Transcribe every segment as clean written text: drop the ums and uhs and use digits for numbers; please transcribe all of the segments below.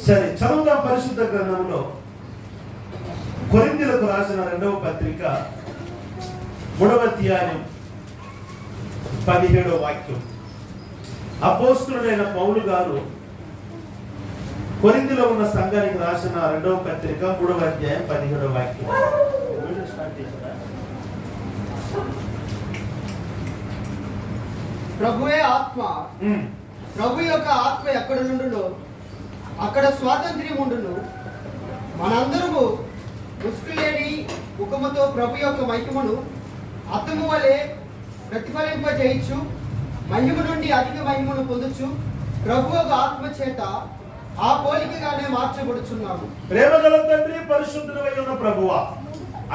సరే, చదువుదాం పరిశుద్ధ గ్రంథంలో కొరింథీయులకు రాసిన 2వ పత్రిక 3వ అధ్యాయం 17వ వాక్యం. అపోస్తలుడైన పౌలు గారు కొరింథీలో ఉన్న సంఘానికి రాసిన 2వ పత్రిక 3వ అధ్యాయం 17వ వాక్యం. ప్రభువే ఆత్మ, ప్రభు యొక్క ఆత్మ ఎక్కడ నుండునో అక్కడ స్వాతంత్ర్యం ఉండును. మనందరము ముసుగులేని ముఖముతో ప్రభు యొక్క మహిమను అద్దము వలె ప్రతిఫలింపజేయచ్చు, మహిమ నుండి అధిక మహిమను పొందొచ్చు. ప్రభు యొక్క ఆత్మ చేత ఆ పోలికగానే మార్చబడుచున్నాము. ప్రేమగల తండ్రి, పరిశుద్ధుడై ఉన్న ప్రభువా,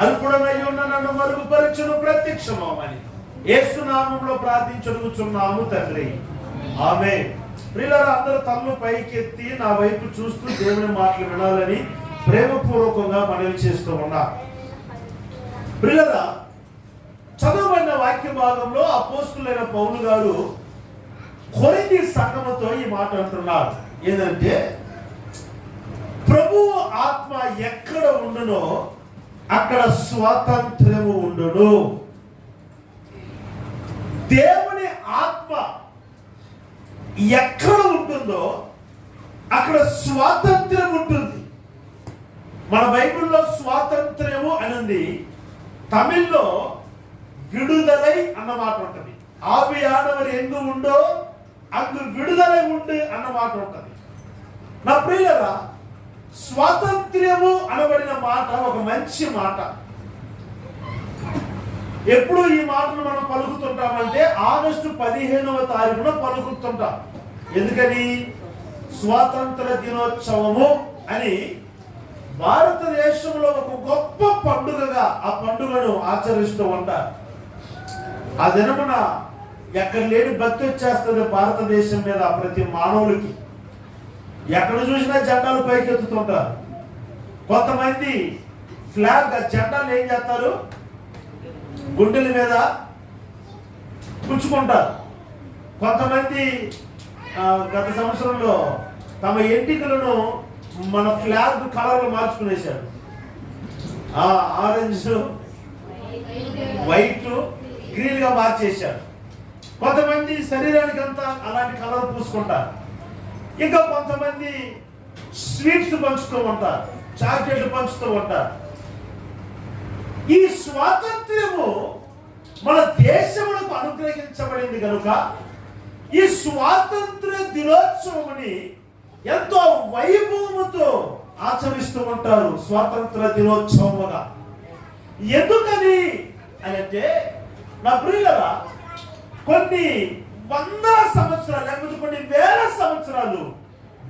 అల్పుడనై ఉన్న నన్ను మరుగుపరచును ప్రత్యక్షమని యేసు నామములో ప్రార్థించుచున్నాము తండ్రి, ఆమేన్. ప్రియులారా, అందరూ తల్లు పైకెత్తి నా వైపు చూస్తూ దేవుని మాటలు వినాలని ప్రేమపూర్వకంగా మనవి చేస్తూ ఉన్నారు. ప్రియులారా, చదవబడిన వాక్య భాగంలో అపోస్తలుడైన పౌలు గారు కొరింథీ సంఘముతో ఈ మాట అంటున్నారు. ఏంటంటే, ప్రభువు ఆత్మ ఎక్కడ ఉండునో అక్కడ స్వాతంత్ర్యము ఉండును. దేవుని ఆత్మ ఎక్కడ ఉంటుందో అక్కడ స్వాతంత్ర్యం ఉంటుంది. మన బైబిల్లో స్వాతంత్ర్యము అని తమిళ్లో విడుదలై అన్నమాట ఉంటుంది. ఆవియానవరు ఎందు ఉండో అందు విడుదలై ఉండి అన్నమాట ఉంటుంది. నా ప్రియులారా, స్వాతంత్ర్యము అనబడిన మాట ఒక మంచి మాట. ఎప్పుడు ఈ మాటను మనం పలుకుతుంటామంటే ఆగస్టు 15వ తారీఖున పలుకుతుంటాం. ఎందుకని? స్వాతంత్ర దినోత్సవము అని భారతదేశంలో ఒక గొప్ప పండుగగా ఆ పండుగను ఆచరిస్తూ ఉంటారు. ఆ దినమున ఎక్కడ లేని భక్తి వచ్చేస్తుంది భారతదేశం మీద ప్రతి మానవులకి. ఎక్కడ చూసినా జెండాలు పైకెత్తుతుంటారు. కొంతమంది ఫ్లాగ్ జెండాలు ఏం చేస్తారు, గుండెల మీద పుచ్చుకుంటారు. కొంతమంది గత సంవత్సరంలో తమ ఎంటికలను మన ఫ్లాగ్ కలర్లు మార్చుకునేశారు. ఆరెంజ్, వైట్, గ్రీన్ గా మార్చేశారు. కొంతమంది శరీరానికి అంతా అలాంటి కలర్ పూసుకుంటారు. ఇంకా కొంతమంది స్వీట్స్ పంచుతూ ఉంటారు, చాక్లెట్లు పంచుతూ ఉంటారు. ఈ స్వాతంత్ర్యము మన దేశములకు అనుగ్రహించబడింది కనుక ఈ స్వాతంత్ర దినోత్సవముని ఎంతో వైభవముతో ఆచరిస్తూ ఉంటారు. స్వాతంత్ర దినోత్సవముగా ఎందుకని అంటే, నా ప్రియులారా, కొన్ని వందల సంవత్సరాలు లేకపోతే కొన్ని వేల సంవత్సరాలు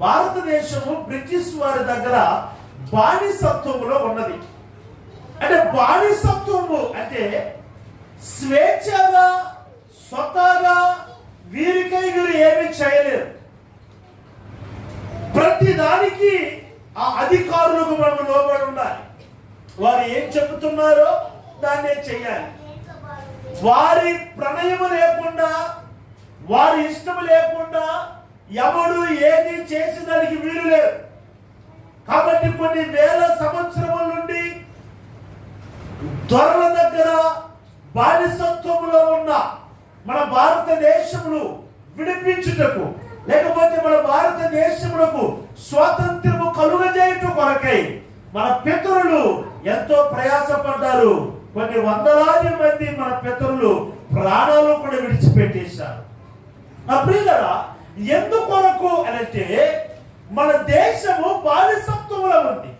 భారతదేశము బ్రిటిష్ వారి దగ్గర బానిసత్వములో ఉన్నది. అంటే బానిసత్వము అంటే స్వేచ్ఛగా స్వతహాగా వీరికై వీరు ఏమీ చేయలేరు. ప్రతి దానికి ఆ అధికారులకు మనం లోబడి ఉండాలి. వారు ఏం చెబుతున్నారో దాన్నే చెయ్యాలి. వారి ప్రణయము లేకుండా, వారి ఇష్టము లేకుండా ఎవడు ఏది చేసేదానికి వీలు లేదు. కాబట్టి కొన్ని వేల సంవత్సరముల నుండి దొరల దగ్గర బానిసత్వములో ఉన్న మన భారతదేశమును విడిపించుటకు, లేకపోతే మన భారతదేశమునకు స్వాతంత్ర్యము కలుగజేయుట కొరకై మన పితరులు ఎంతో ప్రయాసపడ్డారు. కొన్ని వందలాది మంది మన పితరులు ప్రాణాలు కూడా విడిచిపెట్టేశారు. నా ప్రియులారా, ఎందుకొరకు అంటే మన దేశము బానిసత్వములో ఉంది.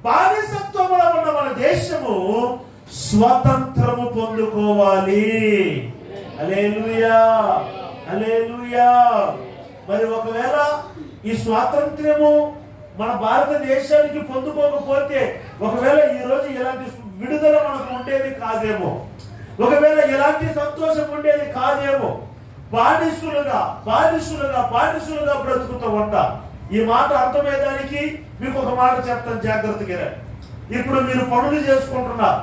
బానిసత్వములో ఉన్న మన దేశము స్వతంత్రము పొందుకోవాలి. హల్లెలూయా, హల్లెలూయా. మరి ఒకవేళ ఈ స్వాతంత్ర్యము మన భారతదేశానికి పొందుకోకపోతే, ఒకవేళ ఈ రోజు ఇలాంటి విడుదల మనకు ఉండేది కాదేమో, ఒకవేళ ఎలాంటి సంతోషం ఉండేది కాదేమో. బానిసులుగా బానిసులుగా బానిసులుగా బ్రతుకుతూ ఉంటాం. ఈ మాట అర్థమయ్యేదానికి మీకు ఒక మాట చెప్తాను, జాగ్రత్తగా. ఇప్పుడు మీరు పనులు చేసుకుంటున్నారు.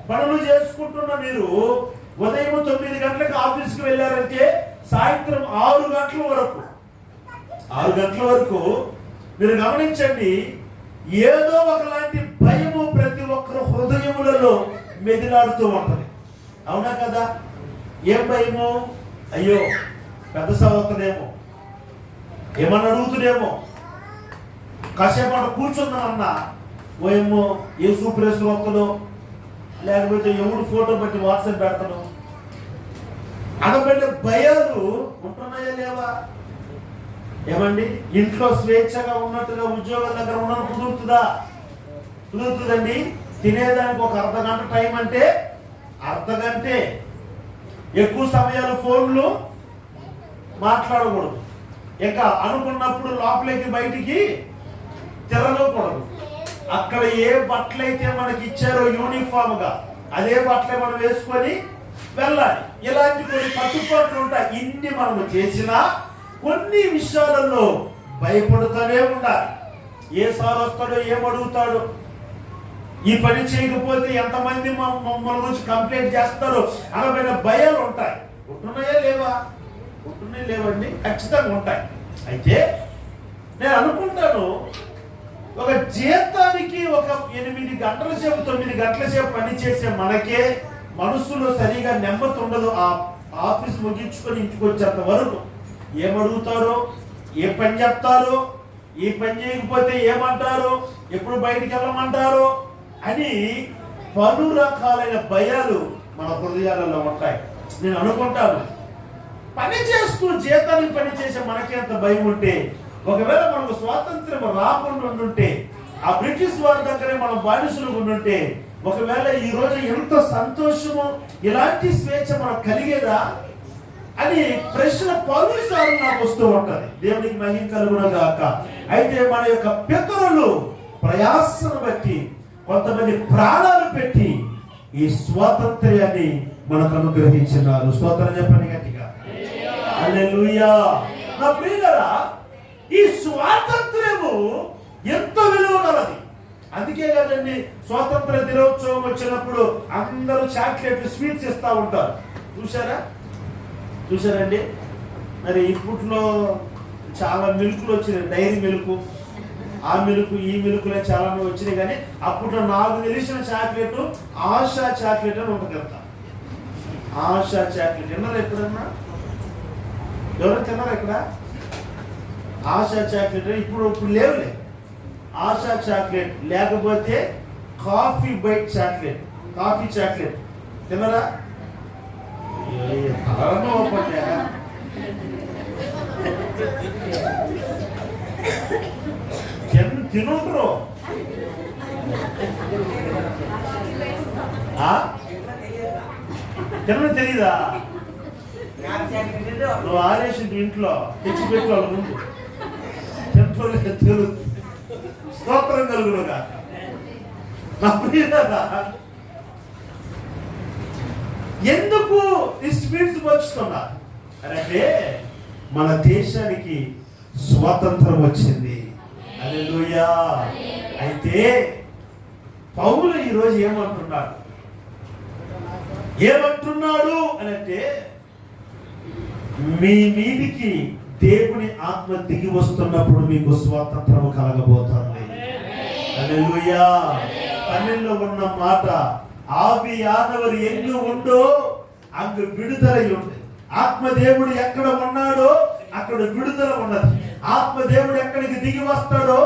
పనులు చేసుకుంటున్న మీరు ఉదయం 9 గంటలకు ఆఫీస్కి వెళ్ళారంటే సాయంత్రం 6 గంటల వరకు మీరు గమనించండి, ఏదో ఒకలాంటి భయము ప్రతి ఒక్కరు హృదయములలో మెదిలాడుతూ ఉంటుంది. అవునా కదా? ఏం భయము? అయ్యో పెద్ద సవవుతుందేమో, ఏమన్నా అడుగుతుందేమో, కాసేపు అక్కడ కూర్చుందామన్నా ఓయేమో ఏ సూపరేస్ వస్తుందో, లేకపోతే ఎవడు ఫోటో బట్టి వాట్సాప్ పెడతాడు, అనబెట్టే భయాలు ఉంటున్నాయా లేవా? ఏమండి, ఇంట్లో స్వేచ్ఛగా ఉన్నట్టుగా ఉద్యోగాల దగ్గర ఉండడం కుదురుతుందా? కుదురుతుందండి. తినేదానికి ఒక అర్ధగంట టైం అంటే అర్ధగంటే, ఎక్కువ సమయాలు ఫోన్లు మాట్లాడకూడదు. ఇంకా అనుకున్నప్పుడు లోపలికి బయటికి తిరగకూడదు. అక్కడ ఏ బట్టలైతే మనకి ఇచ్చారో యూనిఫామ్ గా అదే బట్టలే మనం వేసుకొని వెళ్ళాలి. ఇలాంటి కొన్ని కట్టుబాట్లు ఉంటాయి. ఇన్ని మనం చేసినా కొన్ని విషయాలలో భయపడుతూనే ఉండాలి. ఏ సార్ వస్తాడో, ఏమడుగుతాడో, ఈ పని చేయకపోతే ఎంతమంది మన గురించి కంప్లైంట్ చేస్తారో అనమైన భయాలు ఉంటాయి. ఉంటున్నాయా లేవా? ఉంటున్నాయి లేవండి, ఖచ్చితంగా ఉంటాయి. అయితే నేను అనుకుంటాను, ఒక జీతానికి ఒక 8 గంటల సేపు 9 గంటల సేపు పని చేసే మనకే మనసులో సరిగా నెమ్మది ఉండదు. ఆ ఆఫీస్ ముగించుకొని ఇంటికి వచ్చేంత వరకు ఏమడుగుతారో, ఏ పని చెప్తారో, ఈ పని చేయకపోతే ఏమంటారో, ఎప్పుడు బయటికి వెళ్ళమంటారో అని పలు రకాలైన భయాలు మన హృదయాలలో ఉంటాయి. నేను అనుకుంటాను, పని చేస్తూ జీతానికి పని చేసే మనకి ఎంత భయం ఉంటే, ఒకవేళ మనకు స్వాతంత్ర్యం రాకుండా ఉండుంటే, ఆ బ్రిటిష్ వారి దగ్గరే మనం బానిసలు ఉండుంటే, ఒకవేళ ఈ రోజు ఎంత సంతోషము, ఇలాంటి స్వేచ్ఛ మనకు కలిగేదా అని ప్రశ్న పలుసార్లు నాకు వస్తూ ఉంటది. దేవునికి మహిమ కలుగును గాక. అయితే మన యొక్క పితరులు ప్రయాసను బట్టి కొంతమంది ప్రాణాలు పెట్టి ఈ స్వాతంత్ర్యాన్ని మనకు అనుగ్రహించినారు. స్తోత్రం చెప్పండి గట్టిగా. హల్లెలూయా. నా ప్రియులారా, ఈ స్వాతంత్ర్యము ఎంతో విలువ గలది. అందుకే కదండి స్వాతంత్ర దినోత్సవం వచ్చినప్పుడు అందరూ చాక్లెట్లు, స్వీట్స్ ఇస్తా ఉంటారు. చూసారండి? మరి ఇప్పట్లో చాలా మిల్కులు వచ్చినాయి, డైరీ మిల్క్, ఆ మిల్క్, ఈ మిల్కులే చాలా వచ్చినాయి. కానీ అప్పట్లో నాకు తెలిసిన చాక్లెట్ ఆశా చాక్లెట్ అని ఉంటుంది కదా. ఆశా చాక్లెట్ తిన్నారా ఎప్పుడన్నా? ఎవరైనా తిన్నారా ఇక్కడ? ఆశా చాక్లెట్ ఇప్పుడు లేవులే. ఆశా చాక్లెట్, లేకపోతే coffee bite chocolate, coffee chocolate తిన్నారా? తినుంటారు. తినడం తెలీదా? నువ్వు ఆరేసింది ఇంట్లో తెచ్చిపెట్టు వాళ్ళ ముందు. తెలుగు స్తోత్రం కలుగునుగా. నా ప్రియులారా, ఎందుకు ఈ స్వీట్స్ పంచుతున్నా అంటే మన దేశానికి స్వాతంత్రం వచ్చింది. హల్లెలూయా. అయితే పౌలు ఈరోజు ఏమంటున్నాడు అంటే, మీ మీదికి దేవుని ఆత్మ దిగి వస్తున్నప్పుడు మీకు స్వాతంత్రం కలగబోతుంది. హల్లెలూయా. తమిళ్లో ఉన్న మాట, ఆవియానవరు ఎన్ని ఉండో అంగు విడుదల ఉంది. ఆత్మదేవుడు ఎక్కడ ఉన్నాడో అక్కడ విడుదల ఉన్నది. ఆత్మదేవుడు ఎక్కడికి దిగి వస్తాడో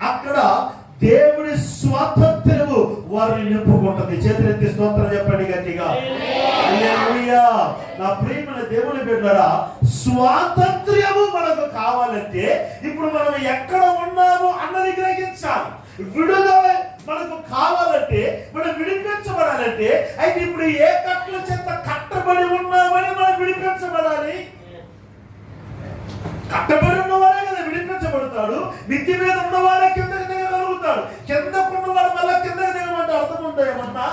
అక్కడ దేవుడి స్వాతంత్రము వారిని నింపుకుంటుంది. చేతులెత్తి స్తోత్రం చెప్పండి గట్టిగా. హల్లెలూయా. నా ప్రియమైన దేవుని బిడ్డలారా, స్వాతంత్ర్యము మనకు కావాలంటే ఇప్పుడు మనం ఎక్కడ ఉన్నామో అన్నది గ్రహించాలి. విడుదల మనకు కావాలంటే, మనం విడిపించబడాలంటే, అయితే ఇప్పుడు ఏ కట్ల చేత కట్టబడి ఉన్నామని మనం విడిపించబడాలి. కట్టబడి ఉన్నవాడే కదా విడిపించబడతాడు. మిద్ది మీద ఉన్నవాడే కిందకి దిగగలుగుతాడు. కిందకు ఉన్నవాడు మళ్ళా కిందకి దిగమంటే అర్థం ఉందా ఏమన్నా?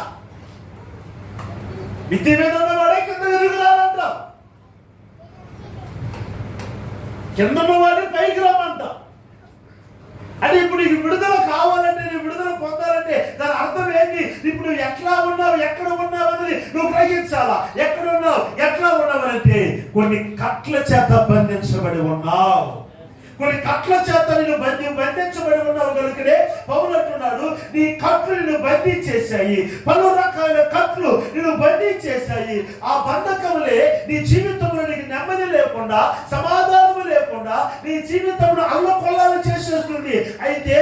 మిద్ది మీద ఉన్నవాడే కిందకి దిగురాలంట, కింద ఉన్నవాడే పైకి రమ్మంట. అంటే ఇప్పుడు నీకు విడుదల కావాలంటే, నీ విడుదల పొందాలంటే దాని అర్థం ఏంటి? ఇప్పుడు నువ్వు ఎట్లా ఉన్నావు, ఎక్కడ ఉన్నావు అనేది నువ్వు గ్రహించాలా. ఎక్కడ ఉన్నావు, ఎట్లా ఉన్నావు అంటే కొన్ని కట్ల చేత బంధించబడి ఉన్నావు. కొన్ని కట్ల చేత నేను బంధించబడి నీ కట్లు నిన్ను బంధించేశాయి, పలు రకాల కట్లు నిన్ను బంధించేశాయి. ఆ బంధకములే నీ జీవితంలో నీకు నెమ్మది లేకుండా, సమాధానము లేకుండా నీ జీవితంలో అల్లకొల్లాలు చేసేస్తుంది. అయితే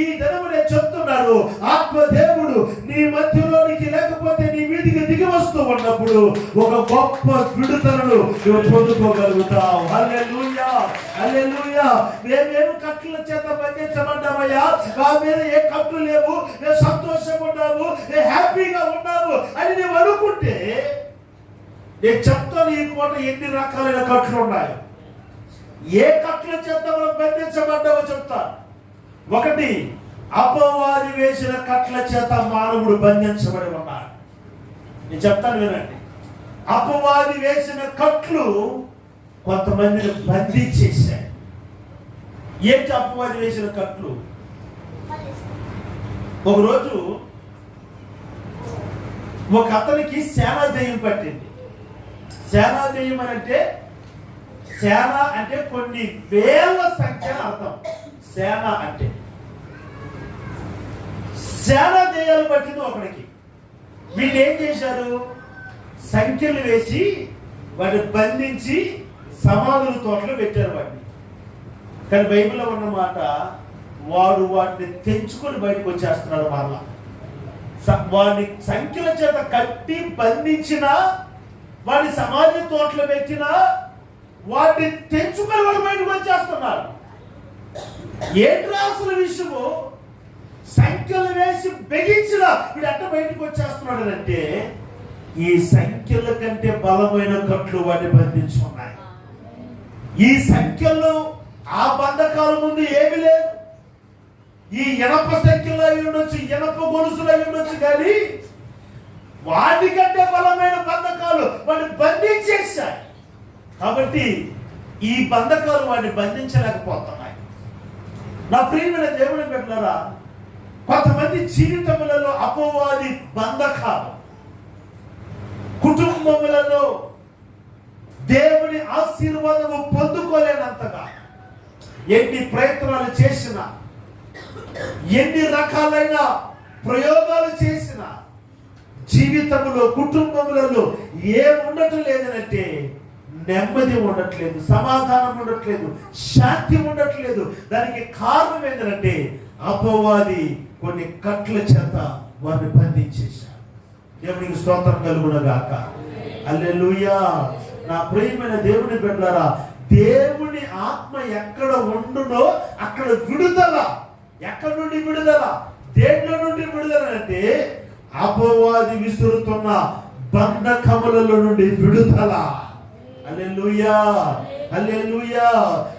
ఈ దినము నేను చెప్తున్నాను, ఆత్మదేవుడు నీ మధ్యలోనికి లేకపోతే నీ మీదికి దిగి వస్తూ ఉన్నప్పుడు ఒక గొప్ప విడుదలను నువ్వు పొందుకోగలుగుతావు. హల్లెలూయా, హల్లెలూయా. మేమేమి కట్ల చేత బంధించబడ్డామయ్యా, మా మీద ఏ కట్లు లేవు, మేము సంతోషంగా ఉన్నాము, మేము హ్యాపీగా ఉన్నాము అని నువ్వు అనుకుంటే, నేను చెప్తాను ఈ పూట ఎన్ని రకాలైన కట్లు ఉన్నాయి. ఏ కట్ల చేత మనం బంధించబడ్డామో చెప్తాను. ఒకటి, అపవాది వేసిన కట్ల చేత మానవుడు బంధించబడి ఉన్నాడు. నేను చెప్తాను వినండి. అపవాది వేసిన కట్లు కొంతమందిని బంధించేశాయి. ఏంటి అపవాది వేసిన కట్లు? ఒకరోజు ఒక అతనికి సేనాదయ్యం పట్టింది. సేనాదయ్యం అంటే, సేన అంటే కొన్ని వేల సంఖ్య అర్థం. సేన అంటే సేనాదయ్యాలు పట్టింది ఒకడికి. వీళ్ళు ఏం చేశారు? సంఖ్యలు వేసి వాటిని బంధించి సమాధుల తోటలో పెట్టారు వాటిని. కానీ బైబిల్లో ఉన్నమాట, వాడు వాటిని తెంచుకొని బయటకు వచ్చేస్తున్నాడు. మరలా వాడిని సంఖ్యల చేత కట్టి బంధించిన, వాడి సమాధి తోటలో పెట్టిన, వాటిని తెంచుకొని వాడు బయటకు వచ్చేస్తున్నాడు. ఏంట్రా అసలు విషయము? సంఖ్యలు వేసి బిగించిన వీడు అట్ట బయటకు వచ్చేస్తున్నాడు అంటే, ఈ సంఖ్యల కంటే బలమైన కట్లు వాటిని బంధించుకున్నాయి. ఈ సంఖ్యలు ఆ బంధకాల ముందు ఏమి లేదు. ఈ ఇనప సంఖ్యలు అయి ఉండొచ్చు, ఇనప గొలుసులు అయి ఉండొచ్చు, కానీ వాటికంటే బలమైన బంధకాలు వాడిని బంధించేశాయి. కాబట్టి ఈ బంధకాలు వాడిని బంధించలేకపోతున్నాయి. నా ప్రియమైన దేవుని బిడ్డలారా, కొంతమంది జీవితములలో అపవాది బంధకాలు, కుటుంబములలో దేవుని ఆశీర్వాదము పొందుకోలేనంతగా ఎన్ని ప్రయత్నాలు చేసినా, ఎన్ని రకాలైన ప్రయోగాలు చేసినా జీవితంలో, కుటుంబములలో ఏం ఉండటం లేదనంటే నెమ్మది ఉండట్లేదు, సమాధానం ఉండట్లేదు, శాంతి ఉండట్లేదు. దానికి కారణం ఏంటంటే అపవాది కొన్ని కట్ల చేత వారిని బంధించేశారు. దేవునికి స్తోత్రం కలుగునగాక. హల్లెలూయా. నా ప్రియమైన దేవుని బిడ్డలారా, దేవుని ఆత్మ ఎక్కడ ఉండునో అక్కడ విడుదల. ఎక్కడ నుండి విడుదల? దేంట్లో నుండి విడుదల అంటే అపవాది విసురుతున్న బంధకములలో నుండి విడుదల. హల్లెలూయా, హల్లెలూయా.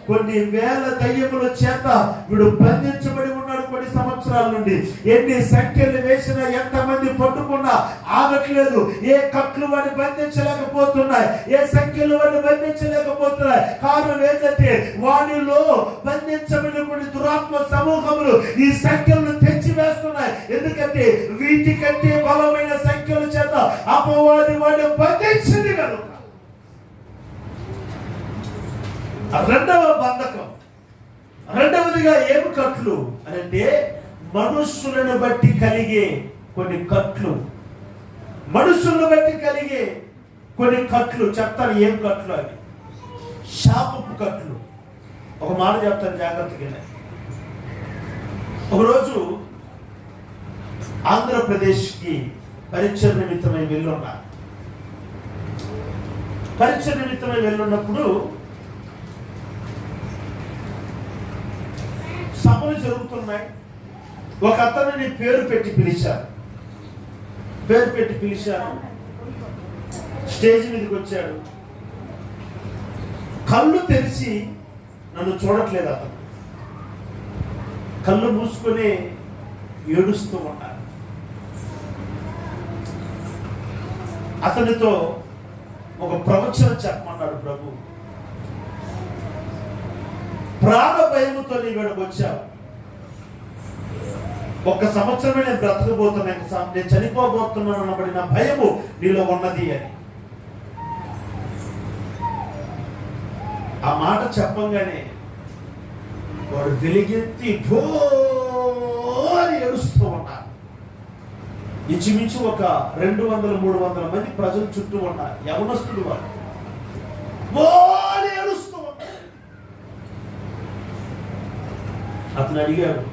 కొన్ని వేల దయ్యముల చేత వీడు బంధించబడి ఉన్నాడు కొన్ని సంవత్సరాల నుండి. ఎన్ని సంఖ్యలు వేసినా, ఎంతమంది పట్టుకున్నా ఆగట్లేదు. ఏ కట్లు వాడిని బంధించలేకపోతున్నాయి, ఏ సంఖ్యలు వాడిని బంధించలేకపోతున్నాయి. కారణం ఏంటంటే వాడిలో బంధించబడిన కొన్ని దురాత్మ సమూహములు ఈ సంఖ్యలను తెచ్చి వేస్తున్నాయి. ఎందుకంటే వీటికంటే బలమైన సంఖ్యల చేత అపవాది వాడిని బంధించింది కనుక. రెండవ బంధకం, రెండవదిగా ఏమి కట్లు అంటే మనుషులను బట్టి కలిగే కొన్ని కట్లు. మనుషులను బట్టి కలిగే కొన్ని కట్లు. చెప్తాను ఏం కట్లు అవి. శాపపు కట్లు. ఒక మాట చెప్తాను, జాగ్రత్తగా. ఒకరోజు ఆంధ్రప్రదేశ్కి పరీక్ష నిమిత్తమై వెళ్ళున్నారు. పరీక్ష నిమిత్తమై వెళ్ళున్నప్పుడు సభలు జరుగుతున్నాయి. ఒక అతనిని పేరు పెట్టి పిలిచారు. స్టేజ్ మీదకి వచ్చాడు. కళ్ళు తెరిచి నన్ను చూడట్లేదు. అతను కళ్ళు మూసుకొని ఏడుస్తూ ఉన్నాడు. అతనితో ఒక ప్రవచనం చెప్పమన్నాడు ప్రభు. ప్రాణ భయముతో నీ వేడకు వచ్చావు. 1 సంవత్సరమే నేను బ్రతకబోతున్నాను, నేను చనిపోబోతున్నాను అన్నబడి నా భయము నీలో ఉన్నది అని. ఆ మాట చెప్పంగానే వాడు వెలిగెత్తి భో అని ఏడుస్తూ ఉన్నారు. ఇంచుమించు ఒక 200-300 మంది ప్రజలు చుట్టూ ఉన్నారు. యవనస్తుడు వాళ్ళు ఏడుస్తూ ఉన్నారు. అతను అడిగాడు,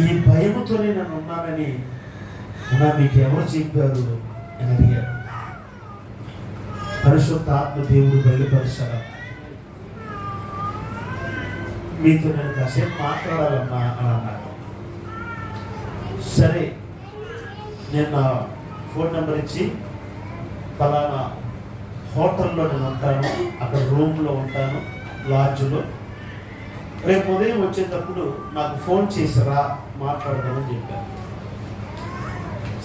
ఈ భయముతోనే నేను ఉన్నానని మీకు ఎవరు చెప్పారు అని అడిగాడు. పరిశుద్ధ ఆత్మ దేవుడు బయలుపరిచాడు, మీతో నేను కాసేపు మాట్లాడాలన్నా అని అన్నాడు. సరే, నేను నా ఫోన్ నెంబర్ ఇచ్చి ఫలానా హోటల్లో నేను ఉంటాను, అక్కడ రూమ్లో ఉంటాను, లాడ్జ్లో, రేపు ఉదయం వచ్చేటప్పుడు నాకు ఫోన్ చేసిరా మాట్లాడదామని చెప్పాను.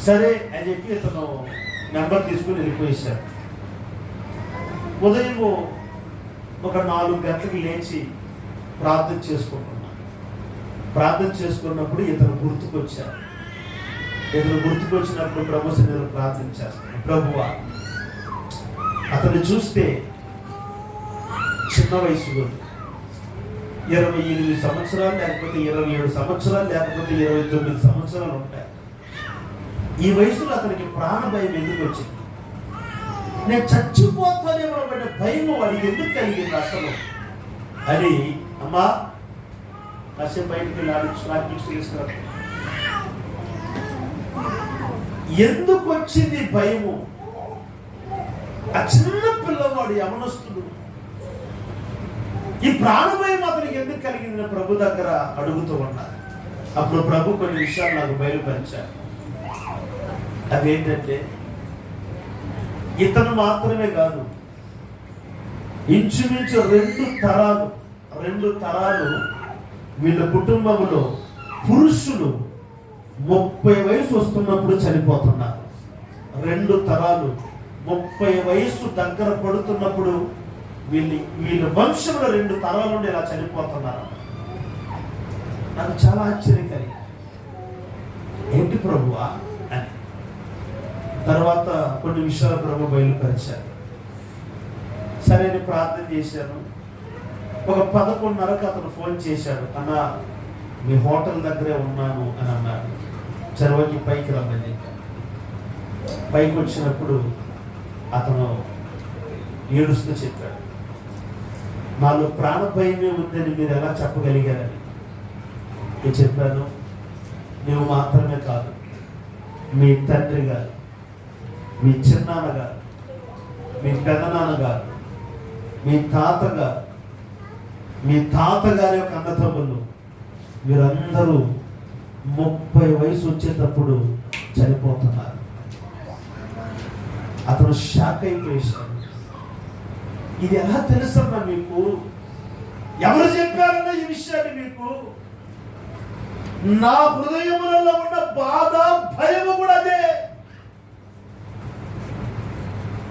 సరే అని చెప్పి ఇతను నెంబర్ తీసుకుని వెళ్ళిపోయేశాడు. ఉదయం ఒక 4 గంటలకు లేచి ప్రార్థన చేసుకుంటున్నాను. ప్రార్థన చేసుకున్నప్పుడు ఇతను గుర్తుకొచ్చాడు. ఇతను గుర్తుకొచ్చినప్పుడు ప్రభు సన్నిధిలో ప్రార్థన చేస్తాను. ప్రభువా, అతను చూస్తే చిన్న వయసు 28 సంవత్సరాలు, లేకపోతే 27 సంవత్సరాలు, లేకపోతే 29 సంవత్సరాలు ఉంటాయి. ఈ వయసులో అతనికి ప్రాణ భయం ఎందుకు వచ్చింది? నేను చచ్చిపోతానేమో అనే భయం వాడికి ఎందుకు కలిగింది అసలు అని, అమ్మా కాసేపు బయటికి వెళ్ళి తీసుకురా. ఎందుకు వచ్చింది భయము? ఆ చిన్న పిల్లవాడు యవనస్తుడు, ఈ ప్రాణభయం అతనికి ఎందుకు కలిగింది ప్రభు దగ్గర అడుగుతూ ఉన్నారు. అప్పుడు ప్రభు కొన్ని విషయాలు నాకు బయలుపరిచారు. అదేంటంటే, ఇతను మాత్రమే కాదు, ఇంచుమించు 2 తరాలు వీళ్ళ కుటుంబంలో పురుషులు 30 వయసు వస్తున్నప్పుడు చనిపోతున్నారు. 2 తరాలు 30 వయసు దగ్గర పడుతున్నప్పుడు వీళ్ళ వంశంలో 2 తరాల నుండి ఇలా చనిపోతున్నారు. నాకు చాలా ఆశ్చర్యం కలిగి, ఏంటి ప్రభువా అని. తర్వాత కొన్ని విషయాలు ప్రభు బయలుపరిచారు. సరే, నేను ప్రార్థన చేశాను. ఒక 11:30కి అతను ఫోన్ చేశాడు, అన్న మీ హోటల్ దగ్గరే ఉన్నాను అని అన్నాడు. చర్వకి పైకి రమ్మని. పైకి వచ్చినప్పుడు అతను ఏడుస్తూ చెప్పాడు, నాలో ప్రాణభయమే ఉందని మీరు ఎలా చెప్పగలిగారని. నేను చెప్పాను, నువ్వు మాత్రమే కాదు, మీ తండ్రి గారు, మీ చిన్నాన్నగారు, మీ పెదనాన్నగారు, మీ తాతగారు, మీ తాతగారి యొక్క అన్నదమ్ములు, వీరందరూ 30 వయసు వచ్చేటప్పుడు చనిపోతున్నారు. అతను షాక్ అయిపోయేశాడు. ఇది ఎలా తెలుసన్నా మీకు? ఎవరు చెప్పారన్నా ఈ విషయాన్ని మీకు? నా హృదయములలో ఉన్న బాధ, భయము కూడా అదే.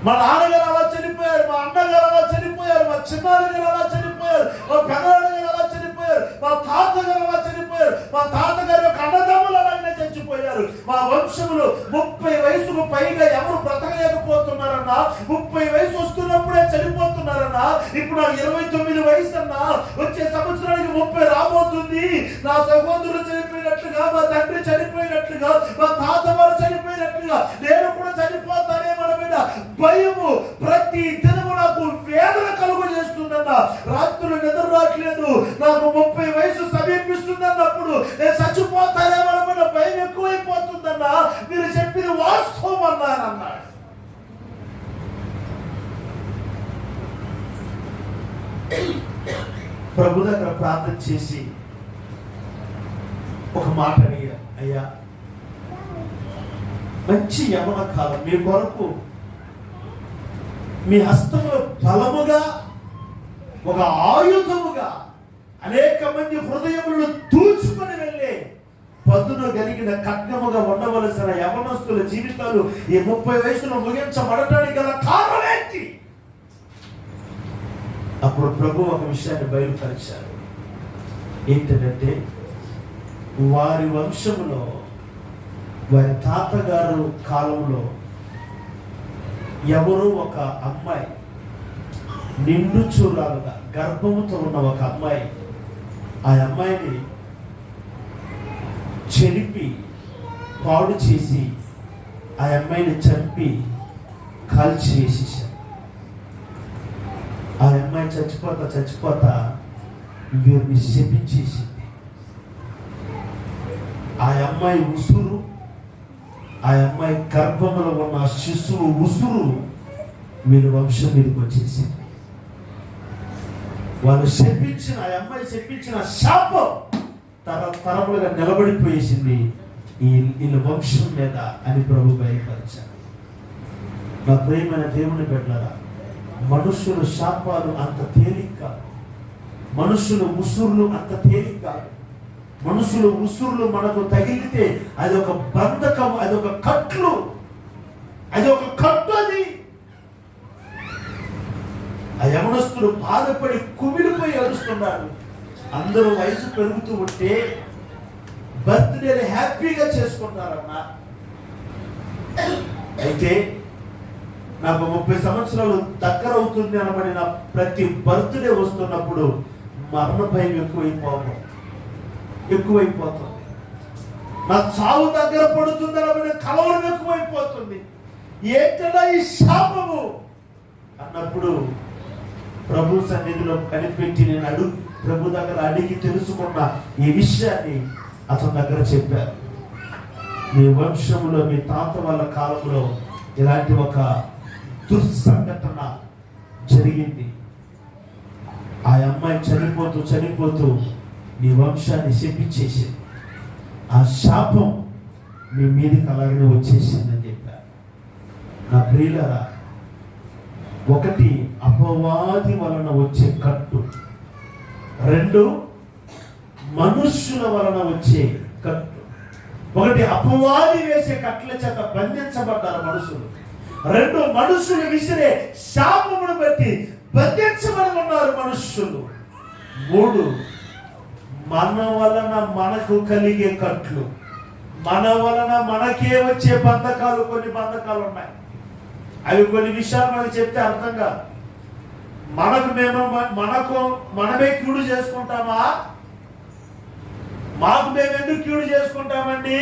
మా నాన్నగారు అలా చనిపోయారు, మా అన్నగారు అలా చనిపోయారు, మా చిన్నాన్నగారు అలా చనిపోయారు, మా పెద్దగారు అలా చనిపోయారు, మా తాతగారు అలా చనిపోయారు, మా తాతగారి యొక్క అన్నదమ్ములు అలాగే చచ్చిపోయారు. మా వంశములు 30 వయసుకు పైగా ఎవరు బ్రతకలేకపోతున్నారన్నా, 30 వయసు వస్తున్నప్పుడే చనిపోతున్నారన్నా. ఇప్పుడు నాకు 29 వయసు అన్నా, వచ్చే సంవత్సరానికి 30 రాబోతుంది. నా సహోదరులు చనిపోయినట్లుగా, మా తండ్రి చనిపోయినట్లుగా, మా తాత వారు చనిపోయినట్లుగా నేను కూడా చనిపోతానే. మన మీద భయము ప్రతి దినము నాకు వేదన కలుగు చేస్తుందన్న. రాత్రులు నిద్ర రావట్లేదు, నాకు 30 వయసు సమీపిస్తుందన్నప్పుడు నేను చచ్చిపోతానేమన్న భయం ఎక్కువైపోతుందన్నా. మీరు చెప్పింది వాస్తవం అన్నాడు. ప్రభు దగ్గర ప్రార్థన చేసి ఒక మాట అడిగా, అయ్యా మంచి యవన కాలం మీ కొరకు మీ హస్తంలో బలముగా, ఒక ఆయుధముగా అనేక మంది హృదయములను దూచుకొని వెళ్ళే పదును కలిగిన ఖడ్గముగా ఉండవలసిన యవనస్తుల జీవితాలు ఈ 30 వయసులో ముగించబడటానికి గల కారణం ఏంటి? అప్పుడు ప్రభు ఒక విషయాన్ని బయలుపరిచారు. ఏంటంటే, వారి వంశంలో, వారి తాతగారు కాలంలో ఎవరో ఒక అమ్మాయి, నిండు చూరాలుగా గర్భముతో ఉన్న ఒక అమ్మాయి, ఆ అమ్మాయిని చెరిపి పాడు చేసి ఆ అమ్మాయిని చంపి కాల్చి వేసేసారు. ఆ అమ్మాయి చచ్చిపోతా వీరిని శపించేసింది. ఆ అమ్మాయి ఉసురు, ఆ అమ్మాయి గర్భంలో ఉన్న శిశువు ఉసురు వీరి వంశం మీదకి వచ్చేసింది. వాళ్ళు శపించిన, ఆ అమ్మాయి శపించిన శాపం తరములుగా నిలబడిపోయేసింది వీళ్ళ వంశం మీద అని ప్రభు బయలుపరిచారు. నా ప్రియమైన దేవుని బిడ్డలారా, మనుషుల శాపాలు అంత తేలిక కాదు, మనుషుల ఉసురులు అంత తేలిక కాదు. మనుషుల ఉసురులు మనకు తగిలితే అది ఒక బంధకం, అది ఒక కట్లు, అది ఒక కట్టు. అది ఆ యవనస్తులు బాధపడి కుమిలిపోయి అరుస్తున్నారు. అందరూ వయసు పెరుగుతూ ఉంటే బర్త్డేలు హ్యాపీగా చేసుకుంటారన్నా. అయితే నాకు 30 సంవత్సరాలు దగ్గర అవుతుంది అనబడి నా ప్రతి బర్త్డే వస్తున్నప్పుడు మరణ భయం ఎక్కువైపోతుంది. నా చావు దగ్గర పడుతుంది అనబడి కలవరం ఎక్కువైపోతుంది. ఏంటన్నా ఈ శాపము అన్నప్పుడు ప్రభు సన్నిధిలో కనిపెట్టి నేను ప్రభు దగ్గర అడిగి తెలుసుకున్న ఈ విషయాన్ని అతని దగ్గర చెప్పారు. మీ వంశంలో మీ తాత వాళ్ళ కాలంలో ఇలాంటి ఒక దుస్సంఘటన జరిగింది. ఆ అమ్మాయి చనిపోతూ మీ వంశాన్ని శపించేసింది. ఆ శాపం మీ మీదకి అలాగనే వచ్చేసిందని చెప్పారు. నా ప్రియులారా, ఒకటి అపవాది వలన వచ్చే కట్టు, 2 మనుష్యుల వలన వచ్చే కట్టు. ఒకటి అపవాది వేసే కట్ల చేత బంధించబడ్డారు మనుషులు. 2 మనుషులు విసిరే శాపమును బట్టి బంధించబడి ఉన్నారు మనుషులు. 3 మన వలన మనకు కలిగే కట్లు, మన వలన మనకే వచ్చే బంధకాలు. కొన్ని బంధకాలు ఉన్నాయి. అవి కొన్ని విషయాలు మనకు చెప్తే అర్థం కాదు. మనమే కీడు చేసుకుంటామా? మాకు మేము ఎందుకు కీడు చేసుకుంటామండి?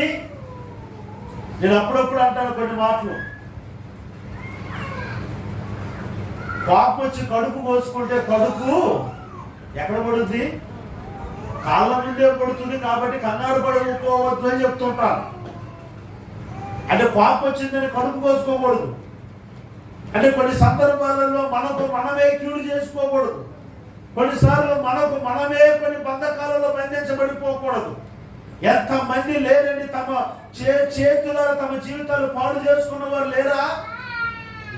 నేను అప్పుడప్పుడు అంటాను కొన్ని మాటలు. పాపం వచ్చి కడుపు కోసుకుంటే కడుపు ఎక్కడ పడుద్ది? కాళ్ళ ముందే పడుతుంది. కాబట్టి కంగారు పడుకోవద్దు అని చెప్తుంటాను. అంటే పాపం వచ్చిందని కడుపు కోసుకోకూడదు. అంటే కొన్ని సందర్భాలలో మనమే కీడు చేసుకోకూడదు. కొన్నిసార్లు మనమే కొన్ని బంధకాలలో బంధించబడిపోకూడదు. ఎంతమంది లేరని తమ చేతుల తమ జీవితాలు పాడు చేసుకున్న వారు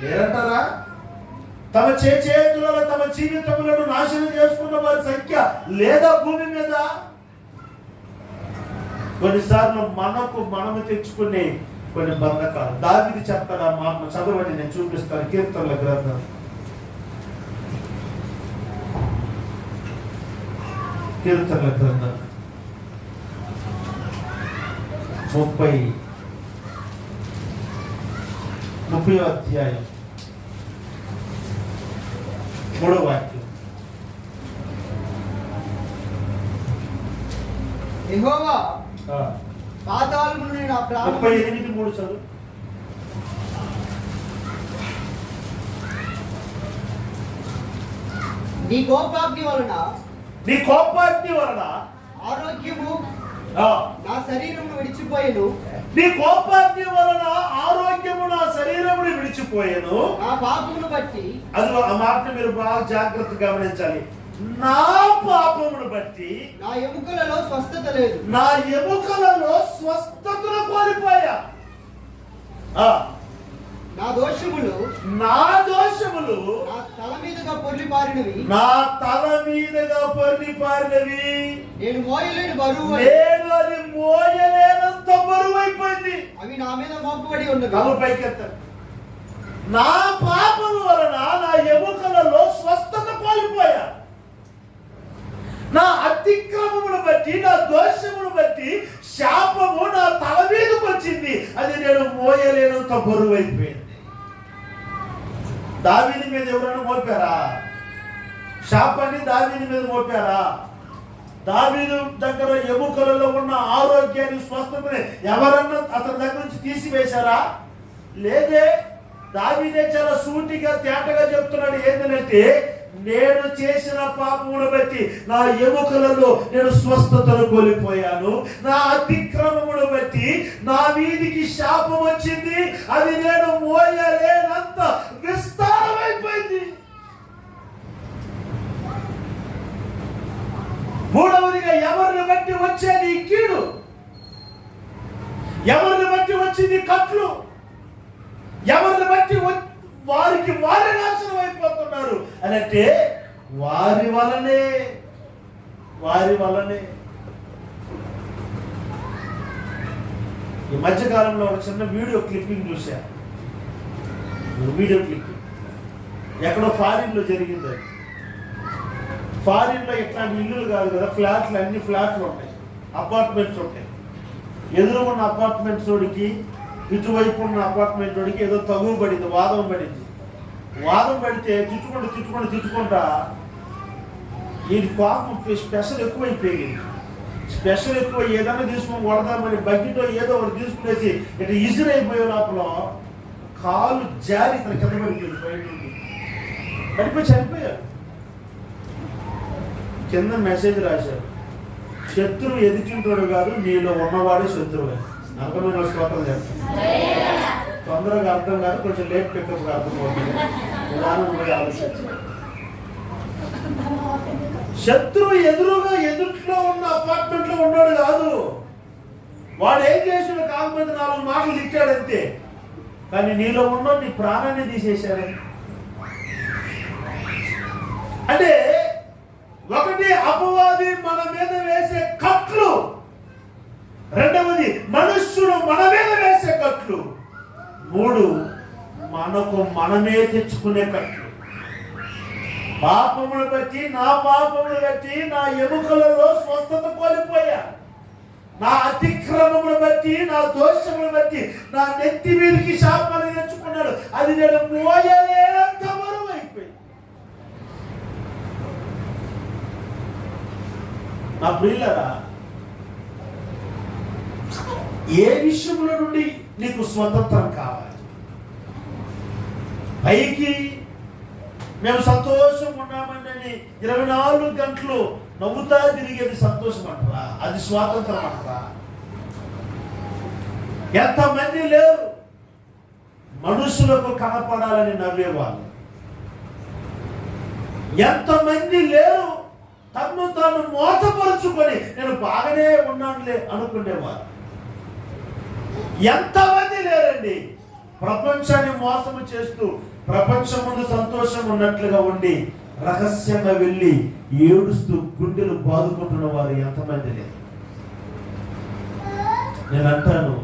లేరంటారా? తమ చేతులలో తమ జీవితములను నాశనం చేసుకున్న వారి సంఖ్య లేదా భూమి మీద? కొన్నిసార్లు మనము తెచ్చుకునే కొన్ని బంధకాలు. దావీదు చెప్తాడు, మా చదవండి, నేను చూపిస్తాను. కీర్తనల గ్రంథం 30వ అధ్యాయం 3వ వాక్యం. యెహోవా పాతాళము నుండి నా ప్రాణం 38:3 చదువు. నీ కోపాగ్ని వలన ఆరోగ్యము నా శరీరమును విడిచిపోయేను. నీ కోపాగ్ని వలన ఆరోగ్యము నా శరీరమును విడిచిపోయేను. నా పాపమును బట్టి, అది ఆ మాట మీరు బాగా జాగ్రత్తగా గమనించాలి. నా పాపమును బట్టి నా ఎముకలలో స్వస్థత లేదు. నా ఎముకలలో స్వస్థతను కోల్పోయా. నా దోషములు నా తల మీదుగా పొర్లిపారినవి. నేను మోయలేని బరువు, అది మోయలేనంత బరువు అయిపోయింది. అవి నా మీద మోపబడి ఉన్నవి. పైకెత్తారు. నా పాపము వలన నా ఎముకలలో స్వస్థత కోల్పోయా. నా అతిక్రమమును బట్టి, నా దోషమును బట్టి శాపము నా తల మీదకి వచ్చింది. అది నేను మోయలేనంత బరువు అయిపోయింది. దావీదు మీద ఎవరైనా మోపారా? శాపాన్ని దావీదు మీద మోపారా? దావీదు దగ్గర ఎముకలలో ఉన్న ఆరోగ్యాన్ని, స్వస్థతని ఎవరన్నా అతని దగ్గర నుంచి తీసివేశారా? లేదే. దావీదే చాలా సూటిగా తేటగా చెప్తున్నాడు. ఏంటంటే, నేను చేసిన పాపమును బట్టి నా ఎముకలలో నేను స్వస్థతను కోల్పోయాను. నా అతిక్రమమును బట్టి నా మీదికి శాపం వచ్చింది. అది నేను మోయలేనంత విస్తారమైపోయింది. మూడవదిగా, ఎవరిని బట్టి వచ్చేది కీడు, ఎవరిని బట్టి వచ్చింది కట్లు, ఎవరిని బట్టి వారికి వారి నాశనం అయిపోతున్నారు అంటే వారి వలనే. ఈ మధ్యకాలంలో ఒక చిన్న వీడియో క్లిప్పింగ్ చూసా. వీడియో క్లిప్పింగ్ ఎక్కడో ఫారిన్ లో జరిగింది. ఫారిన్ లో ఇట్లాంటి ఇల్లులు కాదు కదా, ఫ్లాట్లు, అన్ని ఫ్లాట్లు ఉంటాయి, అపార్ట్మెంట్స్ ఉంటాయి. ఎదురుకున్న అపార్ట్మెంట్స్ వాడికి, ఇటువైపు ఉన్న అపార్ట్మెంట్ వాడికి ఏదో తగువ పడింది, వాదం పడింది. వాదం పడితే తిట్టుకుంటా ఈ కోపం స్పెషల్ ఎక్కువైపోయింది. స్పెషల్ ఎక్కువ ఏదైనా తీసుకొని కొడదామని బకెట్ ఏదో ఒకటి తీసుకునేసి ఇట్లా ఇసురైపోయే లోపల కాలు జారి తన కింద పడిపోయింది. పడిపోయి చనిపోయారు. కింద మెసేజ్ రాశారు, శత్రువు ఎదుటింటాడు కాదు, నీలో ఉన్నవాడే శత్రువు. అర్థమైన శ్లోకం చేస్తాను. తొందరగా అర్థం కాదు, కొంచెం లేట్ పికప్ అర్థమవుతుంది. నిదానంగా ఆలోచించారు. శత్రువు ఎదుట్లో ఉన్న అపార్ట్మెంట్ లో ఉన్నాడు కాదు. వాడు ఏం చేసాడు? కాకపోతే 4 మాటలు తిట్టాడంతే. కానీ నీలో ఉన్న నీ ప్రాణాన్ని తీసేశాడు. అంటే ఒకటి, అపవాది మన మీద వేసే కట్లు. రెండవది, మనుష్యుడు మన మీద వేసే కట్లు. 3, మనకు మనమే తెచ్చుకునే కట్లు. పాపములు బట్టి, నా పాపములు బట్టి నా ఎముకలలో స్వస్థత కోల్పోయా. నా అతిక్రమములు బట్టి, నా దోషములు బట్టి నా నెత్తి మీదకి శాపాన్ని తెచ్చుకున్నాడు. అది నేను మోయలేనంత బరువు అయిపోయింది. నా ప్రియులారా, ఏ విషయంలో నుండి నీకు స్వతంత్రం కావాలి? పైకి మేము సంతోషం ఉన్నామండి 24 గంటలు నవ్వుతా తిరిగేది సంతోషం అంటారా? అది స్వాతంత్రం అంటారా? ఎంతమంది లేరు మనుషులకు కనపడాలని నవ్వేవాళ్ళు? ఎంతమంది లేరు తను తాను మోసపరుచుకొని నేను బాగానే ఉన్నానులే అనుకునేవారు? ఎంతమంది లేరండి ప్రపంచాన్ని మోసము చేస్తూ ప్రపంచం ముందు సంతోషం ఉన్నట్లుగా ఉండి రహస్యంగా వెళ్ళి ఏడుస్తూ గుండెలు బాదుకుంటున్న వారు ఎంతమంది లేరు? నేను అంటాను,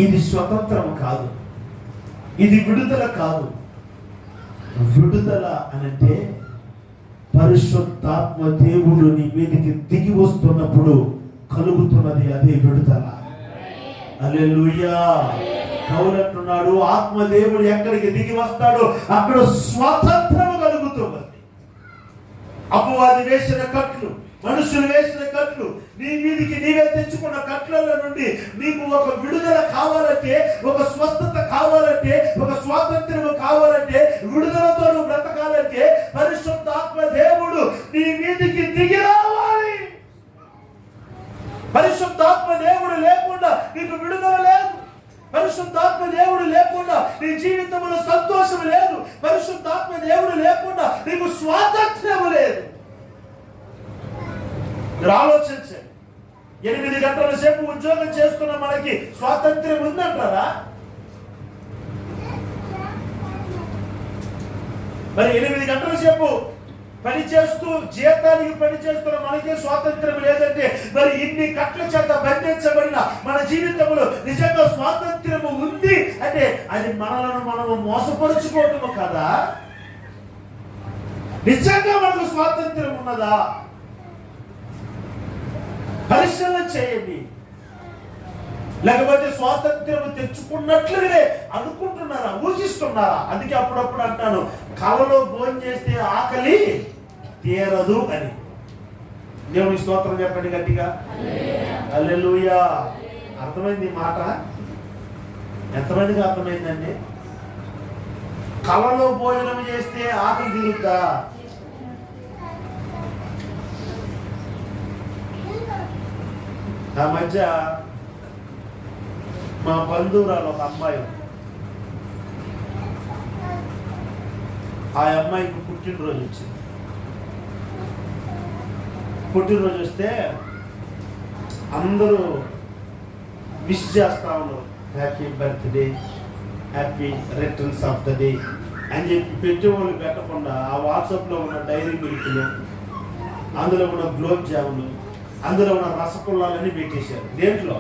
ఇది స్వతంత్రం కాదు, ఇది విడుదల కాదు. విడుదల అనంటే పరిశుద్ధాత్మ దేవుడు నీ మీదకి దిగి వస్తున్నప్పుడు కలుగుతున్నది అదే విడుదల. హల్లెలూయా. పౌలంటున్నాడు, ఆత్మదేవుడు ఎక్కడికి దిగి వస్తాడో అక్కడ స్వాతంత్రము కలుగుతుంది. అపవాది వేసిన కట్లు, మనుషులు వేసిన కట్లు, నీ మీదికి నీవే తెచ్చుకున్న కట్లలో నుండి నీకు ఒక విడుదల కావాలంటే, ఒక స్వస్థత కావాలంటే, ఒక స్వాతంత్ర్యం కావాలంటే, విడుదలతో నువ్వు బ్రతకాలంటే పరిశుద్ధాత్మ దేవుడు నీ మీదికి దిగి రావాలి. పరిశుద్ధాత్మ దేవుడు లేకుండా నీకు విడుదల లేదు. పరిశుద్ధాత్మ దేవుడు లేకుండా నీ జీవితంలో సంతోషం లేదు. పరిశుద్ధాత్మ దేవుడు లేకుండా నీకు స్వాతంత్ర్యం లేదు. మీరు ఆలోచించండి. 8 గంటల సేపు ఉద్యోగం చేస్తున్న మనకి స్వాతంత్ర్యం ఉందంటారా? మరి 8 గంటల సేపు పని చేస్తూ జీతానికి పని చేస్తున్న మనకే స్వాతంత్రం లేదంటే మరి ఇన్ని కట్ల చేత బంధించబడిన మన జీవితంలో నిజంగా స్వాతంత్రము ఉంది అంటే అది మనము మోసపరుచుకోవటము కదా? నిజంగా మనకు స్వాతంత్రం ఉన్నదా? పరిశీలన చేయండి. లేకపోతే స్వాతంత్ర్యం తెచ్చుకున్నట్లుగానే అనుకుంటున్నారా, ఊహిస్తున్నారా? అందుకే అప్పుడప్పుడు అంటాను, కలలో భోజనం చేస్తే ఆకలి తీరదు అని. దేవుని స్తోత్రం చెప్పండి గట్టిగా. హల్లెలూయా. అర్థమైంది ఈ మాట? ఎంతమందికి అర్థమైందండి? కలలో భోజనం చేస్తే ఆకలి తీరుద్దా? ఆ మధ్య మా బంధువురాలు ఒక అమ్మాయి, ఆ అమ్మాయికి పుట్టినరోజు వచ్చింది. పుట్టినరోజు వస్తే అందరూ విష్ చేస్తా ఉన్నారు, happy birthday, happy returns of the day అని చెప్పి పెట్టేవాళ్ళు పెట్టకుండా ఆ వాట్సాప్లో ఉన్న డైరీ మిల్క్లు, అందులో ఉన్న గులాబ్ జాములు, అందులో ఉన్న రసగుల్లాలన్నీ పెట్టేశారు. దేంట్లో?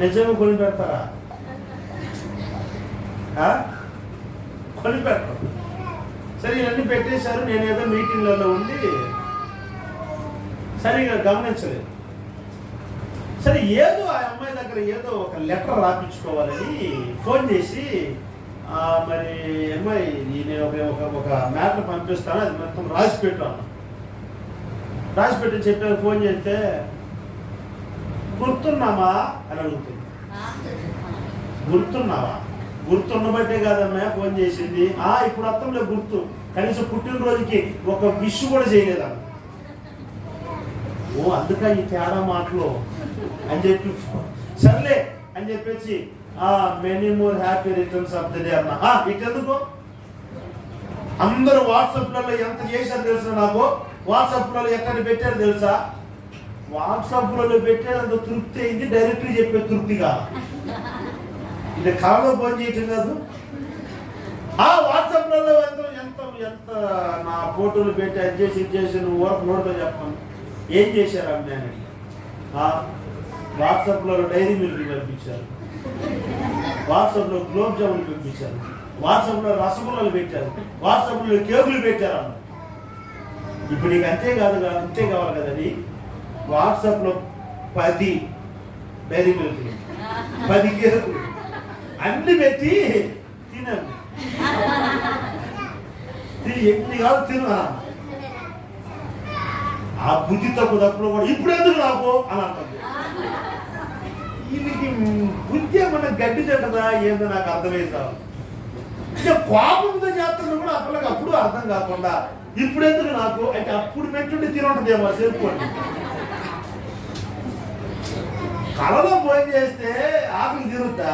నిజంగా కొని పెడతారా? కొని పెడతారు. సరే ఇవన్నీ పెట్టేశారు. నేనేదో మీటింగ్లలో ఉండి సరిగా గమనించలేదు. సరే ఏదో ఆ అమ్మాయి దగ్గర ఏదో ఒక లెటర్ రాపించుకోవాలని ఫోన్ చేసి, మరి అమ్మాయి నేను ఒక మ్యాటర్ పంపిస్తాను, అది మొత్తం రాసి పెట్టాను. రాసి పెట్టి చెప్పాను. ఫోన్ చేస్తే గుర్తున్నామా అని అడుగుతుంది. గుర్తున్నావా? గుర్తున్న బట్టే కాదమ్మా ఫోన్ చేసింది. ఇప్పుడు అర్థంలో గుర్తు, కనీసం పుట్టినరోజుకి ఒక విష్ కూడా చేయలేదా? ఓ అందుక ఈ తేడా మాటలు అని చెప్పి సర్లే అని చెప్పేసి many more happy returns of the day అన్నా. ఇటెందుకు? అందరూ వాట్సాప్లలో ఎంత చేశారు తెలుసా? నాకు వాట్సాప్లలో ఎక్కడ పెట్టారు తెలుసా? వాట్సాప్లలో పెట్టేంత తృప్తి అయింది, డైరెక్ట్గా చెప్పే తృప్తిగా. ఇది కళలో ఫోన్ చేయటం కాదు. వాట్సాప్లలో ఎంత ఎంత ఎంత నా ఫోటోలు పెట్టి అది చేసి ఇది చేసి నువ్వు ఊరకు నోటితో చెప్పాను. ఏం చేశారు అమ్మాయి? వాట్సాప్లో డైరీ మిల్క్ పంపించారు, వాట్సాప్లో గులాబ్ జాములు పంపించారు, వాట్సాప్లో రసగుల్లాలు పెట్టారు, వాట్సాప్లో కేకులు పెట్టారు అన్న. ఇప్పుడు నీకు అంతే కావాలి కదండి. వాట్సాప్లో 10 డైరీ మిల్క్, 10 కేకులు అన్ని పెట్టి తినండి, ఎన్ని కాదు తిను. ఆ బుద్ధి తప్పుడప్పుడు కూడా ఇప్పుడు ఎందుకు నాకు అని అంటుంది. వీళ్ళకి బుద్ధి ఏమన్నా గడ్డి తింటదా ఏందో నాకు అర్థమైందా? ఇంకా కోపంతో చేస్తున్నా కూడా అప్పటికి అప్పుడు అర్థం కాకుండా ఇప్పుడు ఎందుకు నాకు అంటే అప్పుడు పెట్టుండి తినుంటుందేమో చెప్పుకోండి. కళలో భోజనం చేస్తే ఆకలి తిరుగుతా.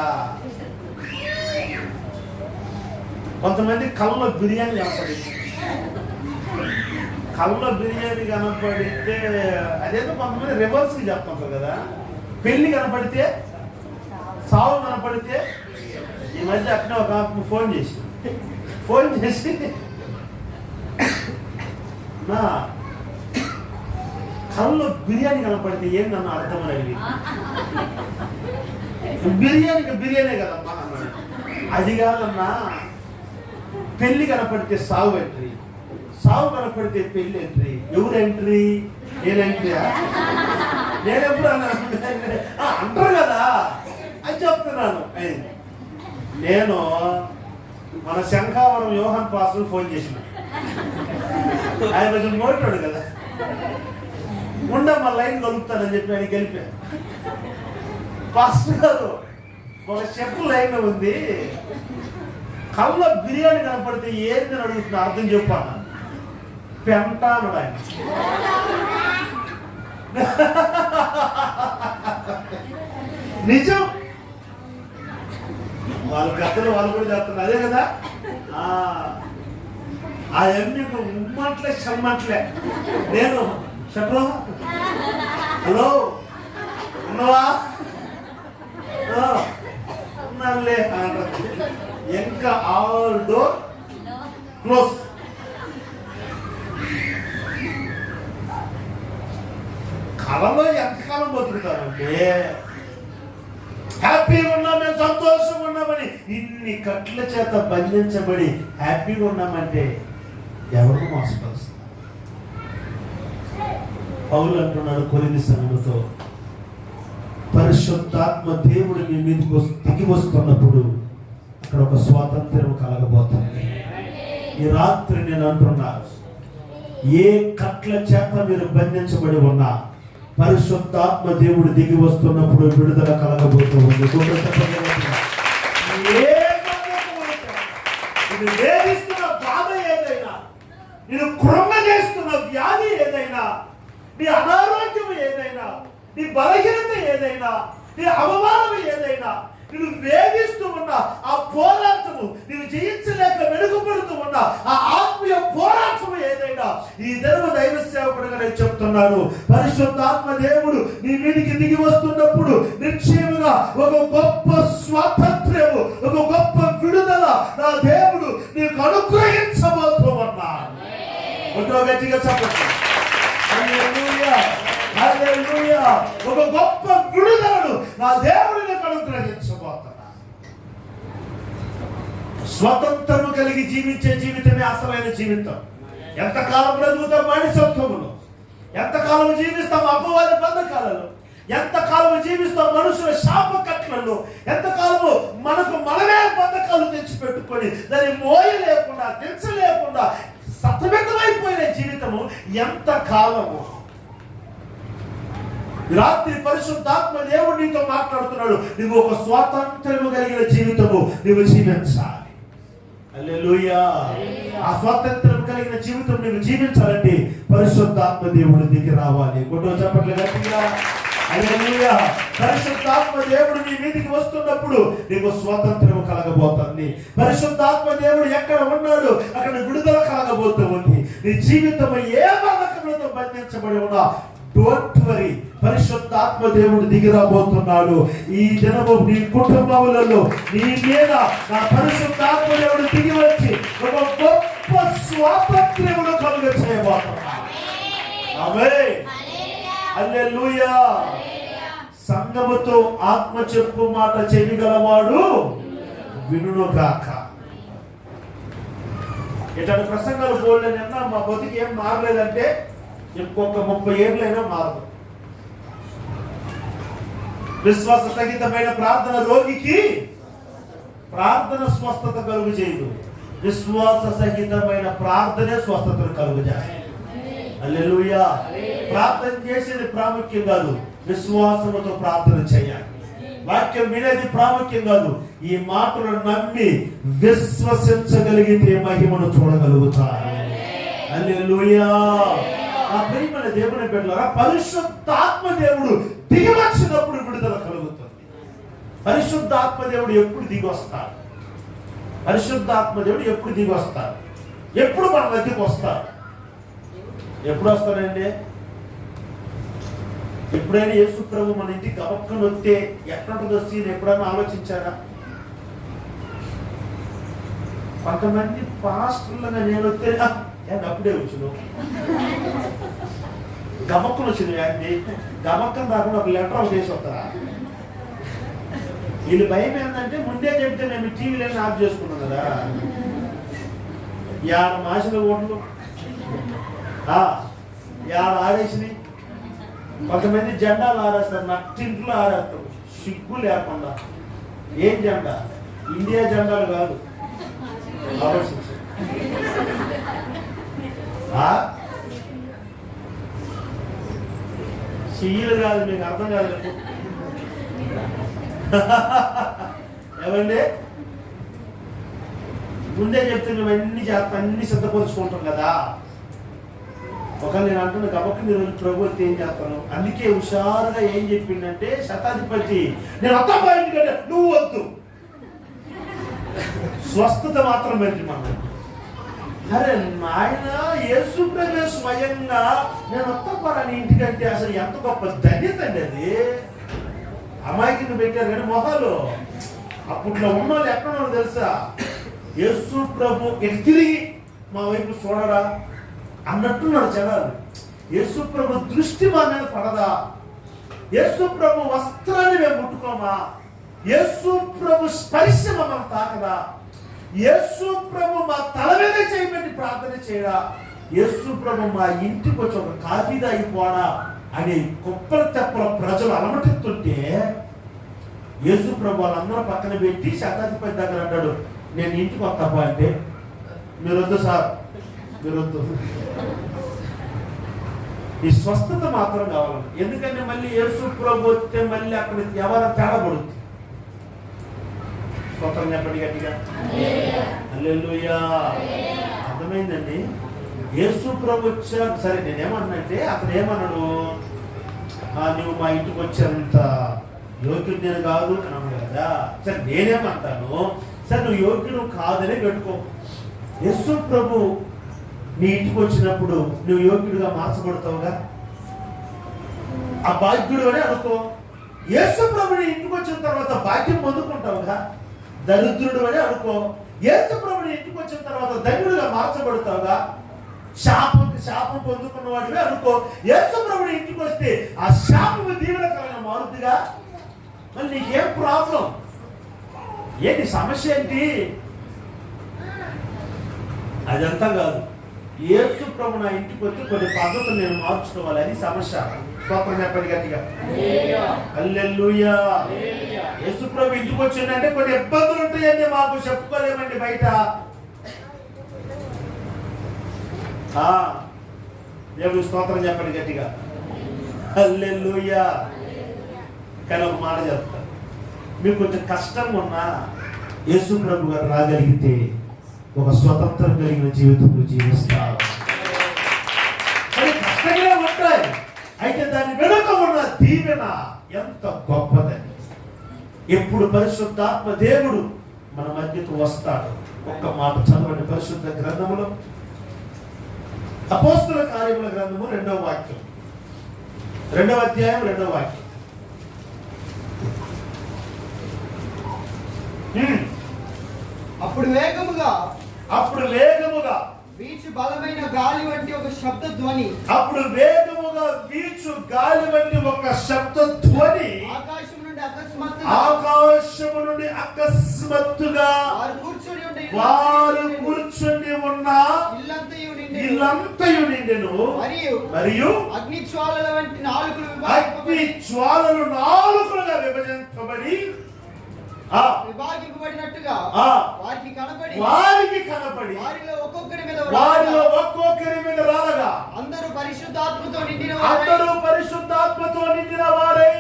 కొంతమంది కళ్ళలో బిర్యానీ కనపడింది. కళ్ళలో బిర్యానీ కనపడితే అదేదో కొంతమంది రివర్స్కి చెప్తాం కదా. పెళ్లి కనపడితే, సావు కనపడితే, ఈ మధ్య అట్లా ఒక ఫోన్ చేసి నా కళ్ళలో బిర్యానీ కనపడితే ఏంటి నన్ను అర్థం అడిగి, బిర్యానీ కదమ్మా అన్నాడు. అది కాదన్నా, పెళ్లి కనపడితే సావు ఎంట్రీ, సావు కనపడితే పెళ్లి ఎంట్రీ. ఎవరు ఎంట్రీ? నేను ఎంట్రీయా? నేనెప్పుడు అంటారు కదా అని చెప్తున్నాను. నేను మన శంఖావరం యోహన్ పాస్టర్ ఫోన్ చేసిన, ఆయన కొంచెం మోటాడు కదా, ఉండమ్మా లైన్ కలుపుతానని చెప్పి ఆయన గెలిపాను. పాస్టర్ గారు ఒక చెప్పు లైన్ ఉంది, కళ్ళలో బిర్యానీ కనపడితే ఏంది అని అడుగుతున్నా, అర్థం చెప్పాను. పెంట అన్నాడు ఆయన. నిజం. వాళ్ళ కథలు వాళ్ళు కూడా చెప్తున్నారు అదే కదా. అవన్నీ ఉమ్మట్లే చెమ్మట్లే. నేను చెప్పరా, హలో ఉన్నావా, ఉన్నానులే అంటారు. ఇంకా ఆల్ డోర్ క్లోజ్. కళలో ఎంతకాలం బతుకుతారంటే హ్యాపీగా ఉన్నాం, మేము సంతోషంగా ఉన్నామని ఇన్ని కట్ల చేత బంధించబడి హ్యాపీగా ఉన్నామంటే ఎవరు మోసపరుస్తారు? పౌలు అంటున్నాడు కొరింథీ సంఘముతో, పరిశుద్ధాత్మ దేవుడు మీ మీదకి దిగి వస్తున్నప్పుడు అక్కడ ఒక స్వాతంత్ర్యం కలగబోతుంది. ఈ రాత్రి నేను అంటున్నా, ఏ కట్ల చేత మీరు బంధించబడి ఉన్నా పరిశుద్ధాత్మ దేవుడు దిగి వస్తున్నప్పుడు విడుదల కలగబోతూ ఉంది. ఏ నేను వేధిస్తున్న బాధ ఏదైనా, నేను కృంగజేస్తున్న వ్యాధి ఏదైనా, నీ అనారోగ్యం ఏదైనా, నీ బలహీనత ఏదైనా, నీ అవమానం ఏదైనా, నేను వేధిస్తూ ఉన్న ఆ పోరాటము, నేను జయించలేక వెనుకబడుతూ ఉన్న ఆ ఆత్మీయ పోరాటము ఏదైనా, ఈ దినము దైవ సేవకుడిగా నేను చెప్తున్నాను, పరిశుద్ధాత్మ దేవుడు నీ మీదికి దిగి వస్తున్నప్పుడు నిశ్చయముగా ఒక గొప్ప స్వాతంత్ర్యము, ఒక గొప్ప విడుదల నా దేవుడు నీకు అనుగ్రహించబోతూ ఉన్నాడు. గట్టిగా చెప్పండి. హల్లెలూయా, హల్లెలూయా. ఒక గొప్ప విడుదలను నా దేవుడు నీకు అనుగ్రహించబోతున్నాడు. స్వతంత్రము కలిగి జీవించే జీవితమే అసలైన జీవితం. ఎంతకాలం బ్రతుకుతాం మానసత్వములో, ఎంతకాలం జీవిస్తాం అపవాది బంధకాలలో, ఎంతకాలం జీవిస్తాం మనుషుల శాప కట్లలో, ఎంతకాలము మనకు మనమే బంధకాలు తెచ్చి పెట్టుకొని దాన్ని మోయలేకుండా తెచ్చలేకుండా సతమతమైపోయిన జీవితము ఎంతకాలము. రాత్రి పరిశుద్ధాత్మ దేవుడు నీతో మాట్లాడుతున్నాడు. నువ్వు ఒక స్వాతంత్ర్యము కలిగిన జీవితము నువ్వు జీవించాలి. హల్లెలూయా. ఆ స్వాతంత్ర్యం కలిగిన జీవితం నువ్వు జీవించాలంటే పరిశుద్ధాత్మ దేవుడు దిగి రావాలి. కొట్టో చెప్పట్లే గట్టిగా. హల్లెలూయా. పరిశుద్ధాత్మ దేవుడు నీ మీదికి వస్తున్నప్పుడు నీకు స్వాతంత్ర్యం కలగబోతుంది. పరిశుద్ధాత్మ దేవుడు ఎక్కడ ఉన్నాడు అక్కడ విడుదల కలగబోతుంది. నీ జీవితం ఏ బంధకములతో బంధించబడి ఉన్నా డోంట్ వరీ, పరిశుద్ధాత్మ దేవుడు దిగి రాబోతున్నాడు. ఈ దినము నీ కుటుంబములలో నీ మీద నా పరిశుద్ధాత్మ దేవుడు దిగి వచ్చి ఒక గొప్ప స్వాతంత్ర్యమును కలుగ చేయబోతున్నాడు. ఆమేన్, హల్లెలూయా. సంఘముతో ఆత్మ చెప్పు మాట చేయగలవాడు వినును గాక. ఇట్లాంటి ప్రసంగాలు పోలేనన్నా మా బతికి ఏం మారలేదంటే ఇంకొక 30 ఏళ్ళైనా మారదు. విశ్వాస సహితమైన ప్రార్థన రోగికి ప్రార్థన స్వస్థత కలుగు చేయదు. విశ్వాస సహితమైన ప్రార్థనే స్వస్థతను కలుగు చేస్తుంది. హల్లెలూయా. ప్రార్థన చేసేది ప్రాముఖ్యం కాదు, విశ్వాసముతో ప్రార్థన చేయాలి. వాక్యం వినేది ప్రాముఖ్యం కాదు, ఈ మాటలు నమ్మి విశ్వసించగలిగితే మహిమను చూడగలుగుతారు. హల్లెలూయా. ఆ ప్రియమైన దేవుని బిడ్డలారా, పరిశుద్ధాత్మ దేవుడు దిగి వచ్చినప్పుడు విడుదల కలుగుతుంది. పరిశుద్ధాత్మ దేవుడు ఎప్పుడు దిగి వస్తాడు? పరిశుద్ధాత్మ దేవుడు ఎప్పుడు దిగి వస్తాడు? ఎప్పుడు మన మధ్యకి వస్తాడు? ఎప్పుడు వస్తాడండి? ఎప్పుడైనా యేసు ప్రభు మన ఇంటికి గబక్కని వస్తే ఎక్కడికి వచ్చి ఎప్పుడైనా ఆలోచించారా? కొంతమంది పాస్టర్లుగా నేను వస్తే అప్పుడే వచ్చును, గమక్కను వచ్చింది అండి, గమక్కను రాకుండా ఒక లెటర్ ఒక చేసి వస్తారా? వీళ్ళు భయం ఏంటంటే ముందే చెప్తే మేము టీవీలో ఆఫ్ చేసుకున్నాం కదా. 6 మాసిన ఓట్లు 6 ఆడేసినాయి. కొంతమంది జెండాలు ఆరేస్తారు, నట్టింట్లో ఆరేస్తారు సిగ్గు లేకుండా. ఏం జెండా? ఇండియా జెండాలు కాదు, చెయ్యలు కాదు. మీకు అర్థం కాదు ఏమండి? ముందే చెప్తే మేము అన్ని చేస్తాం, అన్ని సిద్ధపరుచుకుంటాం కదా. ఒకవేళ నేను అంటున్న గబక్క మీరు ప్రభుత్వం ఏం చేస్తాను, అందుకే హుషారుగా ఏం చెప్పిందంటే శతాధిపతి, నేను అత్త ఎందుకంటే నువ్వు వద్దు, స్వస్థత మాత్రం పెట్టి మనం. అరే నాయన, యేసు ప్రభు స్వయంగా నేను వస్తాను ఇంటికంటే అసలు ఎంత గొప్ప ధన్యత అండి అది. అమాయకుని పెట్టారు కానీ మొహాలు అప్పట్లో ఉన్న వాళ్ళు ఎక్కడ తెలుసా? యేసు ప్రభు తిరిగి మా వైపు చూడరా అన్నట్టున్నాడు జనాలు. యేసు ప్రభు దృష్టి మా మీద పడదా? యేసు ప్రభు వస్త్రాన్ని మేము ముట్టుకోమా? యేసు ప్రభు స్పర్శ మమ్మల్ని తాకదా? యేసు ప్రభు మా తల మీద చేయబెట్టి ప్రార్థన చేయడా? యేసు ప్రభు మా ఇంటికి వచ్చి ఒక కాఫీ తాగిపోడా అని కుప్పల తెప్పల ప్రజలు అలమటిస్తుంటే యేసు ప్రభు వాళ్ళందరూ పక్కన పెట్టి శతాధిపతి దగ్గర అంటాడు, నేను ఇంటికి వస్తాపా అంటే, మీరు వద్దు సార్, మీరు వద్దు, ఈ స్వస్థత మాత్రం కావాలి. ఎందుకంటే మళ్ళీ యేసు ప్రభు వస్తే మళ్ళీ అక్కడ ఎవరు తేడా పడుతుంది. స్తోత్రం చెప్పండి గట్టిగా. హల్లెలూయా. అర్థమైందండి. యేసు ప్రభు వచ్చాడు. సరే నేనేమన్నానంటే అతను ఏమన్నాడు, నువ్వు మా ఇంటికి వచ్చేంత యోగ్యుడు నేను కాదు అని అన్నాడు కదా. సరే నేనేమంటాను, సరే నువ్వు యోగ్యుడు కాదనే పెట్టుకో. యేసు ప్రభు నీ ఇంటికి వచ్చినప్పుడు నువ్వు యోగ్యుడిగా మార్చబడతావుగా, ఆ భాగ్యుడు అని అనుకో. యేసు ప్రభు నీ ఇంటికి వచ్చిన తర్వాత భాగ్యం పొందుకుంటావుగా, దరిద్రుడు అని అనుకో. యేసు ప్రభు నీ ఇంటికి వచ్చిన తర్వాత ధన్యుడిగా మార్చబడతావుగా, శాపం పొందుకున్న వాడివే అనుకో. యేసు ప్రభు నీ ఇంటికి వస్తే ఆ శాపము దీవెనకరంగా మారుద్దిగా. మరి నీకేం ప్రాబ్లం ఏంటి, సమస్య ఏంటి? అదంతా కాదు. యేసు ప్రభు నా ఇంటికి వచ్చి కొన్ని పద్ధతులు నేను మార్చుకోవాలి, అది సమస్య. స్తోత్రం చెప్పండి గట్టిగా. హల్లెలూయా. యేసు ప్రభు ఇంటికి వచ్చిందంటే కొన్ని ఇబ్బందులు ఉంటాయండి, మాకు చెప్పుకోలేమండి బయట. దేవుడు స్తోత్రం చెప్పండి గట్టిగా. హల్లెలూయా. కానీ ఒక మాట చెప్తాను, మీకు కొంచెం కష్టంగా ఉన్నా యేసు ప్రభు గారు రాగలిగితే ఒక స్వతంత్రం కలిగిన జీవితంలో జీవిస్తారు. అది కష్టంగా ఉంటాయి, అయితే దాని వెనుక ఉన్న దీవెన ఎంత గొప్పదని. ఎప్పుడు పరిశుద్ధాత్మ దేవుడు మన మధ్యకు వస్తాడు. ఒక్క మాట చదవండి పరిశుద్ధ గ్రంథములో, అపోస్తుల కార్యముల గ్రంథము 2వ వాక్యం, 2వ అధ్యాయం 2వ వాక్యం. అప్పుడు వేగముగా వీచు బలమైన గాలి వంటి ఒక శబ్ద ధ్వని, అప్పుడు వేగముగా వీచు గాలి వంటి ఒక శబ్ద ధ్వని ఆకాశం నుండి అకస్మాత్తుగా వారు కూర్చుని ఉన్న ఇల్లంతయు నిండెను. మరియు అగ్ని జ్వాలల వంటి నాలుగులుగా విభజించబడి విభాగింపబడినట్టుగా వారికి కనపడి వారిలో ఒక్కొక్కరి మీద రాలగా అందరూ పరిశుద్ధాత్మతో నిండిన వారై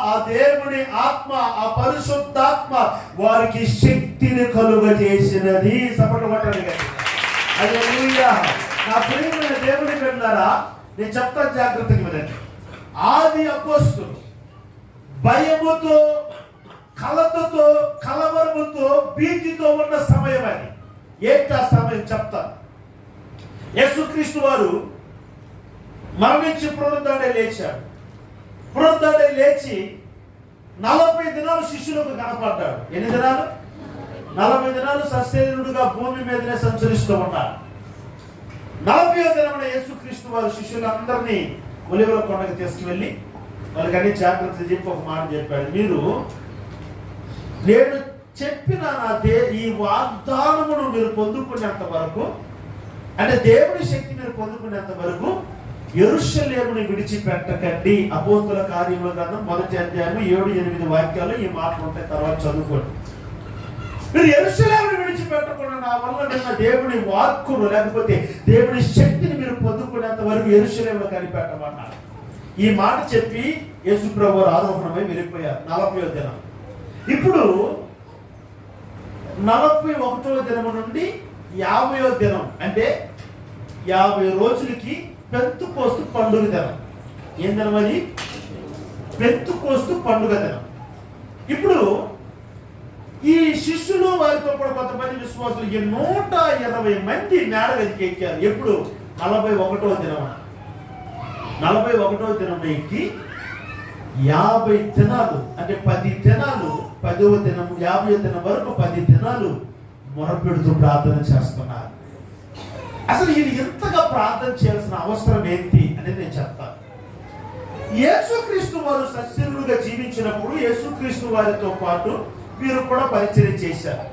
ఆ దేవుని ఆత్మ, ఆ పరిశుద్ధాత్మ వారికి శక్తిని కలుగజేసినది. సపటపట్టండి కానీ. హల్లెలూయా. నా ప్రియమైన దేవుని బిడ్డలారా, నేను చెప్తాను జాగ్రత్తగా వినండి. ఆది అపోస్తలులు భయముతో, కలతతో, కలవరముతో, భీతితో ఉన్న సమయం అది. ఏంటి ఆ సమయం చెప్తాను. యేసుక్రీస్తు వారు మరణించి పునరుద్ధరణై లేచాడు. పునరుద్ధరణై లేచి 40 దినాలు శిష్యులకు కనపడ్డాడు. ఎన్ని దినాలు? 40 దినాలు సశరీరుడుగా భూమి మీదనే సంచరిస్తూ ఉన్నాడు. 40వ దినమున యేసుక్రీస్తు వారు శిష్యులందరినీ ఒలివల కొండకు తీసుకువెళ్ళి వాళ్ళకి అన్ని జాగ్రత్తలు చెప్పి ఒక మాట చెప్పాడు. మీరు నేను చెప్పిన ఈ వాగ్దానమును మీరు పొందుకునేంత వరకు, అంటే దేవుని శక్తి మీరు పొందుకునేంత వరకు యెరూషలేమును విడిచిపెట్టకండి. అపోస్తల కార్యముల గ్రంథం 1వ అధ్యాయం 7-8 వాక్యాలు ఈ మాటలు ఉంటాయి, తర్వాత చదువుకోండి. మీరు యెరూషలేమును విడిచిపెట్టకుండా నా వల్ల నిన్న దేవుని వాక్కును లేకపోతే దేవుని శక్తిని మీరు పొందుకునేంత వరకు యెరూషలేమును కనిపెట్టమన్నారు. ఈ మాట చెప్పి యేసు ప్రభువు ఆరోహణమై వెళ్ళిపోయారు 40వ దినం. ఇప్పుడు 41వ దినము నుండి 50వ దినం, అంటే 50 రోజులకి పెంతుకోస్తు పండుగ దినం. ఏం దినం అది? పెంతుకోస్తు పండుగ దినం. ఇప్పుడు ఈ శిష్యులు వారితో కూడా కొంతమంది విశ్వాసులు 120 మంది మేడ గదికి ఎక్కారు. ఎప్పుడు? 41వ దినం. 41వ దినం ఎక్కి 50 దినాలు, అంటే 10 దినాలు, 10వ దినం 50వ దినం వరకు 10 దినాలు మొరపెడుతూ ప్రార్థన చేస్తున్నారు. అసలు ఇది ఎంతగా ప్రార్థన చేయాల్సిన అవసరం ఏంటి అనేది నేను చెప్తాను. యేసుక్రీస్తు వారు సశరీరుడుగా జీవించినప్పుడు యేసుక్రీస్తు వారితో పాటు వీరు కూడా పరిచయం చేశారు.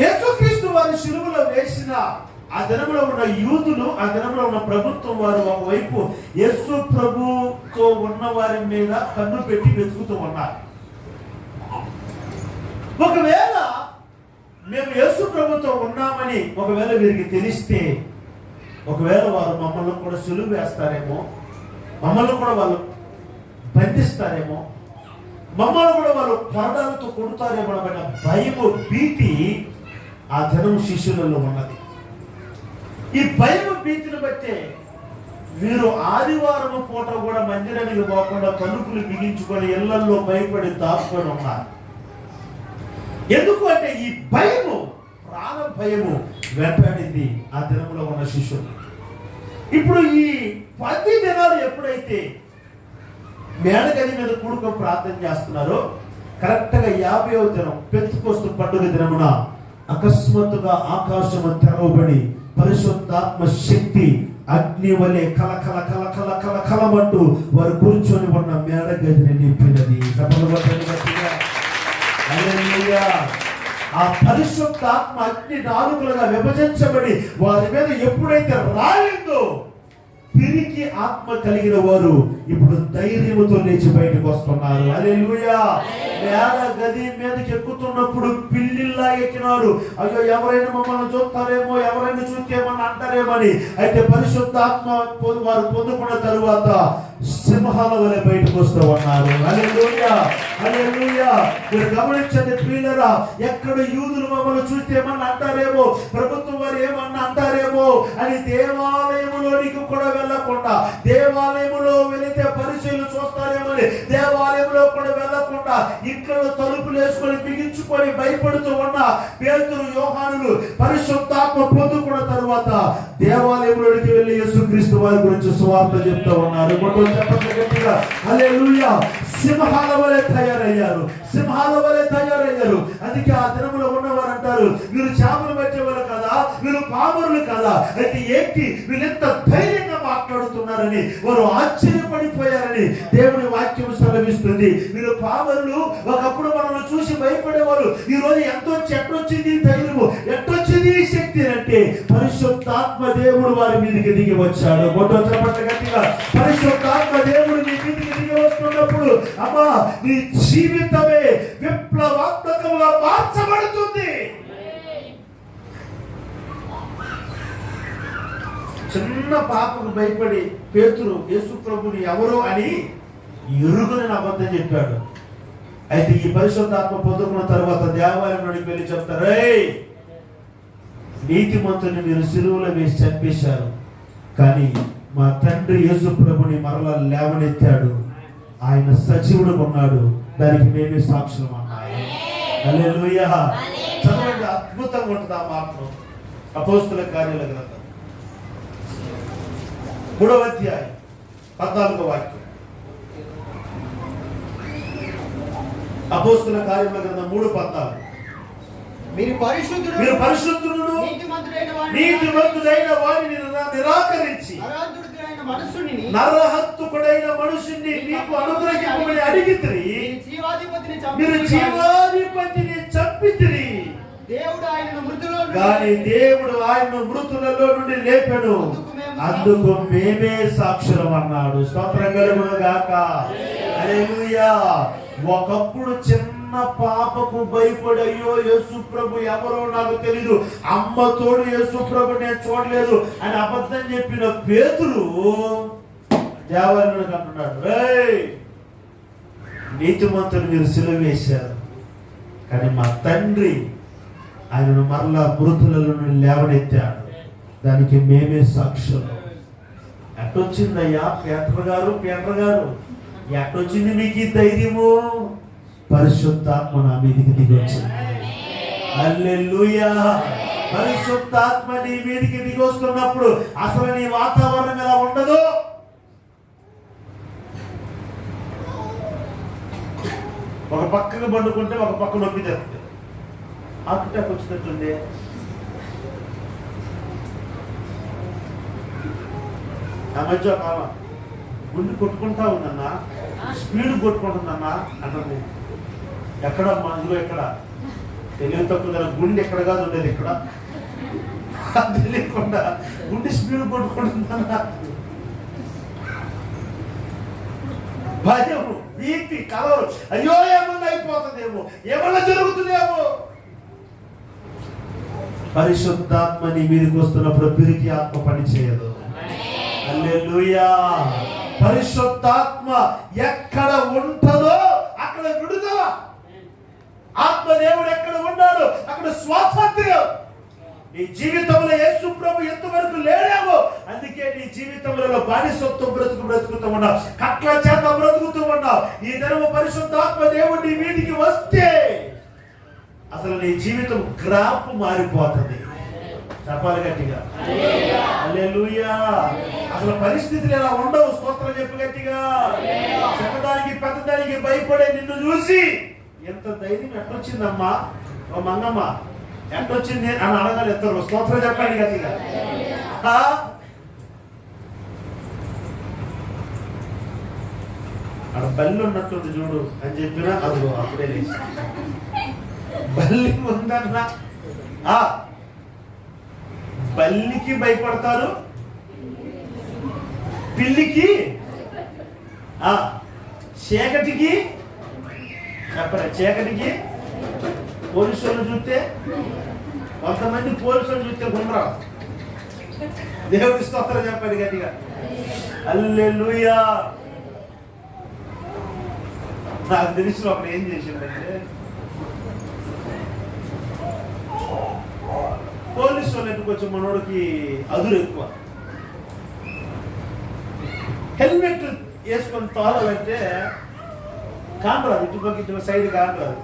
యేసుక్రీస్తు వారి శిలువలో వేసిన ఆ దినంలో ఉన్న యూదులు, ఆ దినంలో ఉన్న ప్రభుత్వం వారు ఒకవైపు యేసు ప్రభుతో ఉన్న వారి మీద కన్ను పెట్టి వెతుకుతూ ఉన్నారు. ఒకవేళ మేము యేసు ప్రభుతో ఉన్నామని ఒకవేళ వీరికి తెలిస్తే, ఒకవేళ వారు మమ్మల్ని కూడా సులువు వేస్తారేమో, మమ్మల్ని కూడా వాళ్ళు బంధిస్తారేమో, మమ్మల్ని కూడా వాళ్ళు కొరడాలతో కొడతారేమో అన్న భయము, భీతి ఆ దినం శిష్యులలో ఉన్నది. ఈ భయము, భీతిని బట్టే వీరు ఆదివారం పూట కూడా మందిరానికి పోకుండా తలుపులు బిగించుకొని ఇళ్లలో భయపడి దాచుకొని ఉన్నారు. ఎందుకు అంటే ఈ భయము, ప్రాణ భయము వెంటాడింది ఆ దినంలో ఉన్న శిష్యులు. ఇప్పుడు ఈ 10 దినాలు ఎప్పుడైతే మేడగది మీద కూడుకొని ప్రార్థన చేస్తున్నారో, కరెక్ట్గా 50వ దినం పెంతెకోస్తు పండుగ దినమున అకస్మాత్తుగా ఆకాశము తెరవబడి పరిశుద్ధాత్మ శక్తి అగ్ని వలె కలకల కలకల కలకలమంటూ వారు కూర్చొని ఉన్న మేడగదిని నింపినది. ఆ పరిశుద్ధాత్మ అగ్ని నాలుకలుగా విభజించబడి వారి మీద ఎప్పుడైతే రాలిందో, పిరికి ఆత్మ కలిగిన వారు ఇప్పుడు ధైర్యముతో లేచి బయటకు వస్తున్నారు. హల్లెలూయా. మేడ గది మీదకి ఎక్కుతున్నప్పుడు పిల్లిల్లా ఎక్కినారు. అయ్యో ఎవరైనా మమ్మల్ని చూస్తారేమో, ఎవరైనా చూస్తేమని అంటారేమని. అయితే పరిశుద్ధాత్మ వారు పొందుకున్న తరువాత సింహాల వలె బయటకు వస్తూ ఉన్నారు. హల్లెలూయా, హల్లెలూయా. మీరు గమనించండి ప్రియులారా, ఎక్కడ యూదులు మమ్మల్ని చూస్తేమని అంటారేమో, ప్రభుత్వం వారు ఏమన్నా అంటారేమో అని దేవాలయంలోనికి కూడా వెళ్ళకుండా, దేవాలయంలో వెళితే పరిశీలన చూస్తారేమని దేవాలయంలో కూడా వెళ్ళకుండా ఇంట్లో తలుపులు వేసుకొని బిగించుకొని భయపడుతూ ఉన్న పేతురు, యోహానులు పరిశుద్ధాత్మ పొందుకున్న తరువాత దేవాలయంలోనికి వెళ్ళి యేసుక్రీస్తు వారి గురించి సువార్త చెప్తూ ఉన్నారు. చెప్పండి గట్టిగా హల్లెలూయా. సింహాల వలె తయారయ్యారు, సింహాల వలె తయారయ్యారు. అందుకే ఆ దినములో ఉన్నవారు అంటారు, వీరు చేపలు పట్టేవాళ్ళు కదా, వీరు పామరులు కదా, అయితే ఏంటి వీళ్ళెంత ధైర్యంగా మాట్లాడుతున్నారని వారు ఆశ్చర్యపడిపోయారని దేవుని వాక్యం సెలవిస్తుంది. వీరు పామరులు, ఒకప్పుడు మనల్ని చూసి భయపడేవారు, ఈ రోజు ఎట్టొచ్చింది ధైర్యము, ఎట్టొచ్చింది శక్తి అంటే పరిశుద్ధాత్మ దేవుడు వారి మీదకి దిగి వచ్చాడు. గొప్ప చెప్పండి గట్టిగా, పరిశుద్ధాత్మ దేవుడు మీ మీదకి దిగి వస్తున్నప్పుడు అమ్మా నీ జీవితమే విప్లవాత్మకంగా మార్చబడుతుంది. చిన్న పాపకు భయపడి పేతురు యేసు ప్రభుని ఎవరో అని ఎరుగునని అబద్ధం చెప్పాడు. అయితే ఈ పరిశుద్ధాత్మ పొందుకున్న తర్వాత దేవాలయంలోకి వెళ్ళి చెప్తారు, రేయ్ నీతిమంతుని మీరు సిలువలో వేసి చంపేశారు, కానీ మా తండ్రి యేసు ప్రభుని మరలా లేవనెత్తాడు, ఆయన సజీవుడు ఉన్నాడు, దానికి మేమే సాక్షులం అన్నారు. హల్లెలూయా. చదవండి, అద్భుతంగా ఉంటుంది ఆ మాటలు. అపోస్తుల కార్యాల గ్రంథం 3వ అధ్యాయం 14వ వాక్యం. అపోస్తుల కార్యాల గ్రంథం 3:14. మీరు పరిశుద్ధులను నీతిమంతుడైన వారిని నిరాకరించి నరహత్తుకుడైన మనుషుని మీకు అనుగ్రహింపమని అడిగితిరి, మీరు జీవాధిపతిని చంపితిరి, కానీ దేవుడు ఆయనను మృతులలో నుండి లేపెను, అందుకు మేమే సాక్షులం అన్నాడు. స్తోత్రం కలుగును గాక. హల్లెలూయా. ఒకప్పుడు చిన్న పాపకు భయపడి అయ్యో యేసు ప్రభు ఎవరో నాకు తెలీదు, అమ్మ తోడు యేసు ప్రభు నేను చూడలేదు అని అబద్ధం చెప్పిన పేతురు దేవాలయంలోకి అంటున్నాడు, రేయ్ నీతిమంతులు మీరు సిలువ వేశారు, కానీ మా తండ్రి ఆయనను మరలా మృతులలో నుండి లేవనెత్తాడు, దానికి మేమే సాక్షులు. ఎట్టొచ్చిందయ్యా పేటర్ గారు ఎట్టొచ్చింది మీకు ఈ ధైర్యము? పరిశుద్ధాత్మ నా మీదికి దిగి వచ్చింది. హల్లెలూయా. పరిశుద్ధాత్మ నీ మీదికి దిగి వస్తున్నప్పుడు అసలు నీ వాతావరణం ఎలా ఉండదు. ఒక పక్కకు పండుకుంటే ఒక పక్క నొప్పి జరుగుతుంది, హార్ట్ అటాక్ వచ్చినట్టుంది. ఆ మధ్య కావ గుండె కొట్టుకుంటా ఉందన్నా, స్పీడ్ కొట్టుకుంటుందన్నా అంటుంది. ఎక్కడమ్మా? ఇదిగో ఎక్కడ తెలివి తక్కువ గుండె ఎక్కడ కాదు ఉండేది, ఇక్కడ తెలియకుండా గుండె స్పీడ్ కొట్టుకుంటుందన్నా. భయం, భీతి, కలవరు, అయ్యో ఏమన్నా అయిపోతుందేమో, ఏమన్నా జరుగుతుందేమో. పరిశుద్ధాత్మ నీ మీదకి వస్తున్నప్పుడు పిరికి ఆత్మ పని చేయదు. హల్లెలూయా. పరిశుద్ధాత్మ ఎక్కడ ఉంటుందో అక్కడ విడుదల. ఆత్మదేవుడు ఎక్కడ ఉన్నాడు అక్కడ స్వాతంత్ర్యం. నీ జీవితంలో యేసు ప్రభు ఎంతవరకు లేడేమో అందుకే నీ జీవితంలో బానిసత్వం బ్రతుకుతూ ఉన్నావు, కట్ల చేత బ్రతుకుతూ ఉన్నావు. ఈ దినము పరిశుద్ధాత్మ దేవుడు నీ మీదికి వస్తే అసలు నీ జీవితం గ్రాఫ్ మారిపోతుంది. చెప్పాలి గట్టిగా హల్లెలూయా. అసలు పరిస్థితులు ఎలా ఉండవు. స్తోత్రం చెప్పు గట్టిగా. చిన్నదానికి పెద్దదానికి భయపడే నిన్ను చూసి ఎంత ధైర్యం ఎట్టొచ్చిందమ్మా ఓ మంగమ్మ ఎట్టొచ్చింది అని అడగాలి. ఎత్తరు స్తోత్రం చెప్పండి గట్టిగా. అక్కడ బల్లి ఉన్నట్టుంది చూడు అని చెప్పినా అదిగో అప్పుడే లేచి బల్లి ఉందన్నా. బల్లికి భయపడతారు, పిల్లికి, చీకటికి చెప్పండి. చీకటికి పోలీసులను చూస్తే కొంతమంది పోలీసులను చూస్తే గుండ్రా. దేవుడి స్తోత్రం చెప్పండి గట్టిగా. హల్లెలూయా. నాకు తెలిసిన ఒకడు ఏం చేసిందంటే పోలీసు వాళ్ళకి కొంచెం మనోడికి అదురు ఎక్కువ. హెల్మెట్ వేసుకొని తోలాలంటే కాండ్రాదు, ఇటు సైడ్ కాండ్రాదు.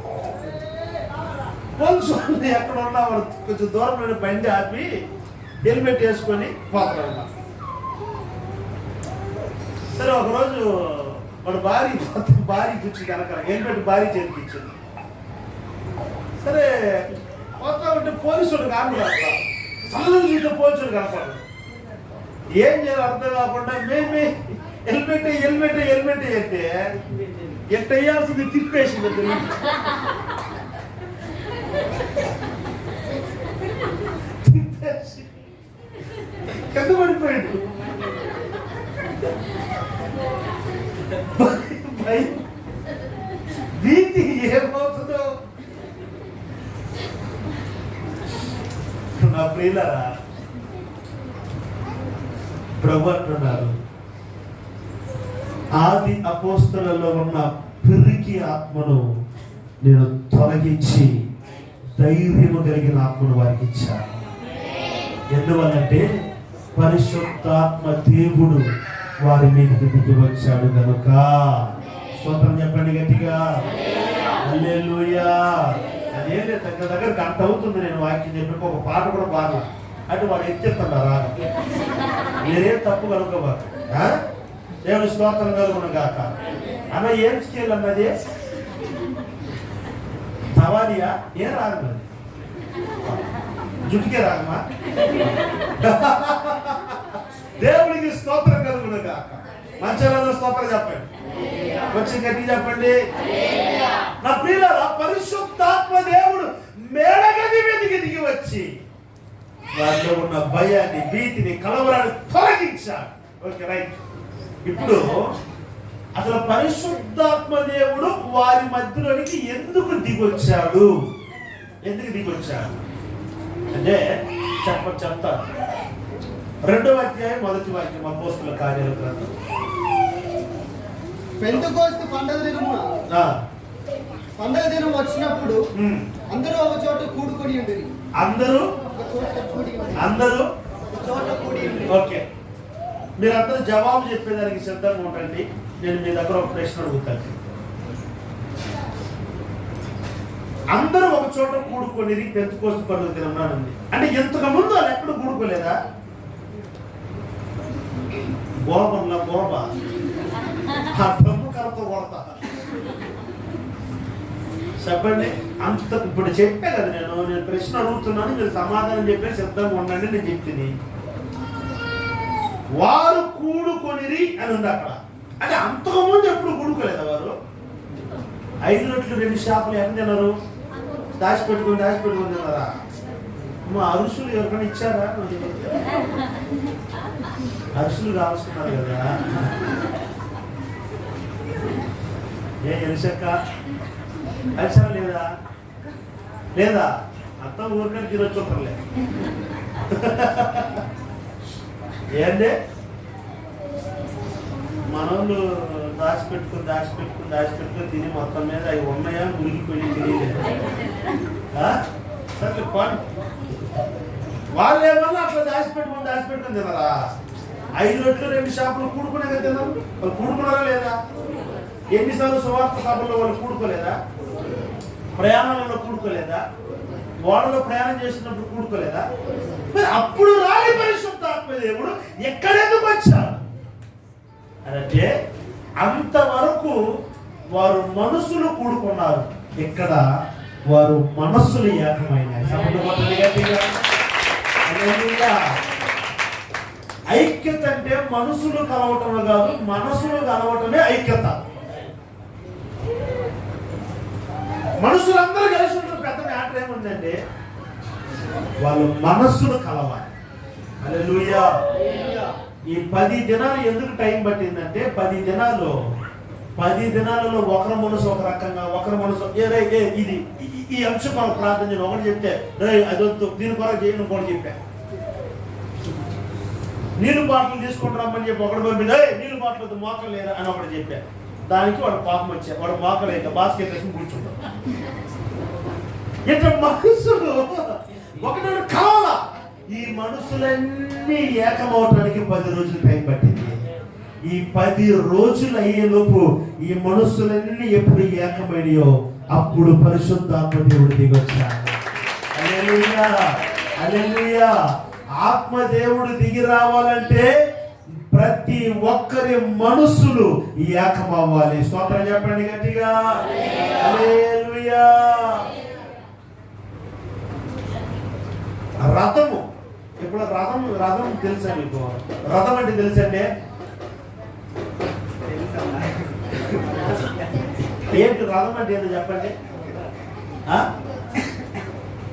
పోలీసు వాళ్ళని ఎక్కడ ఉన్నా వాళ్ళు కొంచెం దూరంలో బండి ఆపి హెల్మెట్ వేసుకొని పోతారు. సరే ఒకరోజు వాడు భారీ కూర్చుంది వెనకాల, హెల్మెట్ భారీ చేతికిచ్చింది. సరే పోతా ఉంటే పోలీసుడు కాకుండా సడన్గా పోలీసుడు కనపడదు. ఏం చేయాలి అర్థం కాకుండా మేమే హెల్మెట్ హెల్మెట్ హెల్మెట్ అంటే ఎట్ట వేయాల్సింది తిప్పేసింది. తిప్పేసి కింద పడిపోయాడు. భీతి ఏమవుతుందో. నా ప్రియులారా, ప్రభు అంటున్నారు ఆది అపోస్తలులలో ఉన్న పిరికి ఆత్మను నేను తొలగించి ధైర్యము కలిగిన ఆత్మను వారికి ఇచ్చాను. ఎందువల్లంటే పరిశుద్ధాత్మ దేవుడు వారి మీదకి దిగి వచ్చాడు కనుక. స్తోత్రం చెప్పండి గట్టిగా. హల్లెలూయా. అదేం లేదు, దగ్గర గంట అవుతుంది నేను వాక్యం చెప్పి ఒక పాట కూడా బాగా అంటే వాడు ఎత్తేస్తున్నారు. మీరేం తప్పు కనుక్కోబారు. దేవుని స్తోత్రం కలుగును గాక. అన్న ఏం స్కేల్ అన్నది తవాలియా ఏం రాదు, జుట్టుకే రాగమా. దేవునికి స్తోత్రం కలుగును గాక. మంచిగా స్తోత్రం చెప్పండి, కొంచెం గట్టి చెప్పండి. నా ప్రియులారా, పరిశుద్ధాత్మ దేవుడు మేడగది మీదకి దిగి వచ్చి వారిలో ఉన్న భయాన్ని, భీతిని, కలవరాన్ని తొలగించాడు. Okay right. ఇప్పుడు అసలు పరిశుద్ధాత్మ దేవుడు వారి మధ్యలోనికి ఎందుకు దిగొచ్చాడు? ఎందుకు దిగొచ్చాడు అంటే చెప్తాను. 2వ అధ్యాయం 1వ వాక్యం అపోస్తలుల కార్యాల గ్రంథం. పెంతెకోస్తు పండగ దినం వచ్చినప్పుడు అందరూ ఒక చోట కూడుకొని ఉండేది. అందరూ ఓకే, మీరందరూ జవాబు చెప్పేదానికి సిద్ధంగా ఉండండి. నేను మీ దగ్గర ఒక ప్రశ్న అడుగుతాను. అందరూ ఒక చోట కూడుకొని పెంతెకోస్తు పండుగ దినం నాడు అంటే ఇంతకు ముందు వాళ్ళు ఎక్కడ కూడుకోలేదా? గోపంలో గోప ఆ డబ్బు కరతో కొడతా చెప్పండి. అంత ఇప్పుడు చెప్పే కదా, నేను ప్రశ్న అడుగుతున్నాను, మీరు సమాధానం చెప్పే సిద్ధంగా ఉండండి. నేను చెప్తుంది వారు కూడుకొనిరి అని ఉంది అక్కడ. అంటే అంతకుముందు ఎప్పుడు కూడుకోలేదా వారు? 5 రొట్టెలు 2 చేపలు ఎంత తిన్నారు? దాచిపెట్టుకుని తిన్నారా? మా అరుసులు ఎవరికైనా ఇచ్చారా? అరుసులు కావాల్సుకున్నారు కదా. ఏ ఎలిసక్క కలిసారా లేదా? అంతా ఊరికని తినొచ్చుంటారులే. ఏంటే మనోళ్ళు దాచిపెట్టుకుని తిని మొత్తం మీద అవి ఉన్నాయా మురిగిపోయి తెలియలేదు. సరే పోనీ, వాళ్ళు ఏమన్నా అట్లా దాచిపెట్టుకుని తినరా? 5 రొట్టెలు 2 చేపలు కూడుకునే కదా తిన్నారు. వాళ్ళు కూడుకున్నారా లేదా? ఎన్నిసార్లు సువార్త సభల్లో వాళ్ళు కూడుకోలేదా? ప్రయాణంలో కూడుకోలేదా? ఓడలో ప్రయాణం చేసినప్పుడు కూడుకోలేదా? మరి అప్పుడు రాని పరిశుద్ధాత్మ దేవుడు ఎక్కడెందుకు వచ్చారు అంటే అంతవరకు వారు మనసులు కూడుకున్నారు, ఇక్కడ వారు మనస్సులు ఏకమైనాయి. ఐక్యత అంటే మనసులు కలవటం కాదు, మనసులు కలవటమే ఐక్యత. మనుషులందరూ కలిసి ఉంటారు. పెద్ద మ్యాటర్ ఏముందండి, వాళ్ళు మనస్సులు కలవాలి. హల్లెలూయా. ఈ 10 దినాలు ఎందుకు టైం పట్టిందంటే 10 దినాలలో ఒకరి మనసు ఒక రకంగా, ఒకరి మనసు ఇది ఈ అంశం కొరకు ప్రార్థన చేయను ఒకటి చెప్తే అదొద్దు దీని కొరకు చేయను కూడా చెప్పా. నీళ్ళు బాటలు తీసుకొని రమ్మని చెప్పి ఒకటి పంపిణీ నీళ్ళు బాటలు మోకలు లేదా అని ఒకటి చెప్పా. దానికి వాడు పాపం వచ్చా, వాడు మోకలు అయితే బాస్కెట్ వేసుకుని కూర్చుంటాడు. ఇట్లా మనసులు ఒకటి కావాలా. ఈ మనసులన్నీ ఏకమవటానికి 10 రోజులు టైం పట్టింది. ఈ 10 రోజులు అయ్యేలోపు ఈ మనసులన్నీ ఎప్పుడు ఏకమైనయో అప్పుడు పరిశుద్ధాత్మ దేవుడు దిగొచ్చాడు. హల్లెలూయా, హల్లెలూయా. ఆత్మదేవుడు దిగి రావాలంటే ప్రతి ఒక్కరి మనసులు ఏకమవ్వాలి. స్తోత్రం చెప్పండి గట్టిగా. హల్లెలూయా. రథము, ఇప్పుడు రథం తెలుసా మీకు? రథం అంటే తెలుసండి? ఏంటి రథం అంటే ఏంటో చెప్పండి.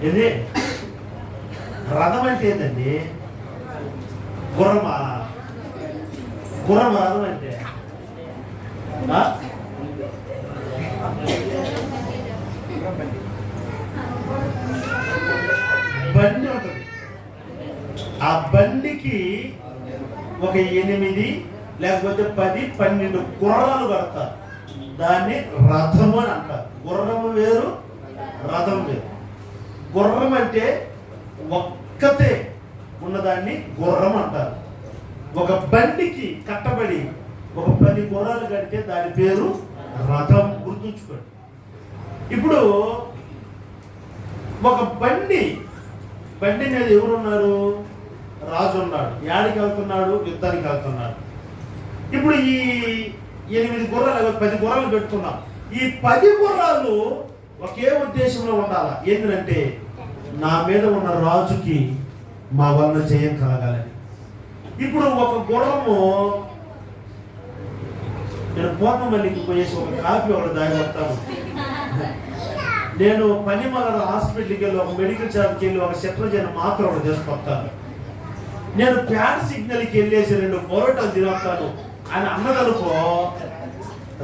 ఇది రథం అంటే ఏంటండి? గుర్రం రథం అంటే బండి ఉంటుంది. ఆ బండికి ఒక 8 లేకపోతే 10, 12 గుర్రాలు కడతారు. దాన్ని రథము అని అంటారు. గుర్రము వేరు, రథం వేరు. గుర్రం అంటే ఒక్కతే ఉన్నదాన్ని గుర్రం అంటారు. ఒక బండికి కట్టబడి ఒక 10 గుర్రాలు కడితే దాని పేరు రథం. గుర్తుంచుకోండి. ఇప్పుడు ఒక బండి మీద ఎవరున్నారు? రాజు ఉన్నాడు. యాడికి వెళ్తున్నాడు? యుద్ధానికి వెళ్తున్నాడు. ఇప్పుడు ఈ 8 గుర్రాలు 10 గుర్రాలు పెట్టుకున్నాం. ఈ 10 గుర్రాలు ఒకే ఉద్దేశంలో ఉండాలి. ఏంటంటే నా మీద ఉన్న రాజుకి మా వల్ల జయం కలగాలని. ఇప్పుడు ఒక గుర్రము, నేను పూర్ణమల్లికి పోయేసి ఒక కాపీ ఒకటి దాగి వస్తాను. నేను పనిమల హాస్పిటల్కి వెళ్ళి ఒక మెడికల్ షాప్కి వెళ్ళి ఒక సెట్రజన్ మాత్రం ఒకటి తీసుకొస్తాను. నేను ప్యాడ్ సిగ్నల్కి వెళ్ళేసి 2 పొరోటాలు తినొస్తాను అని అన్నదనుకో,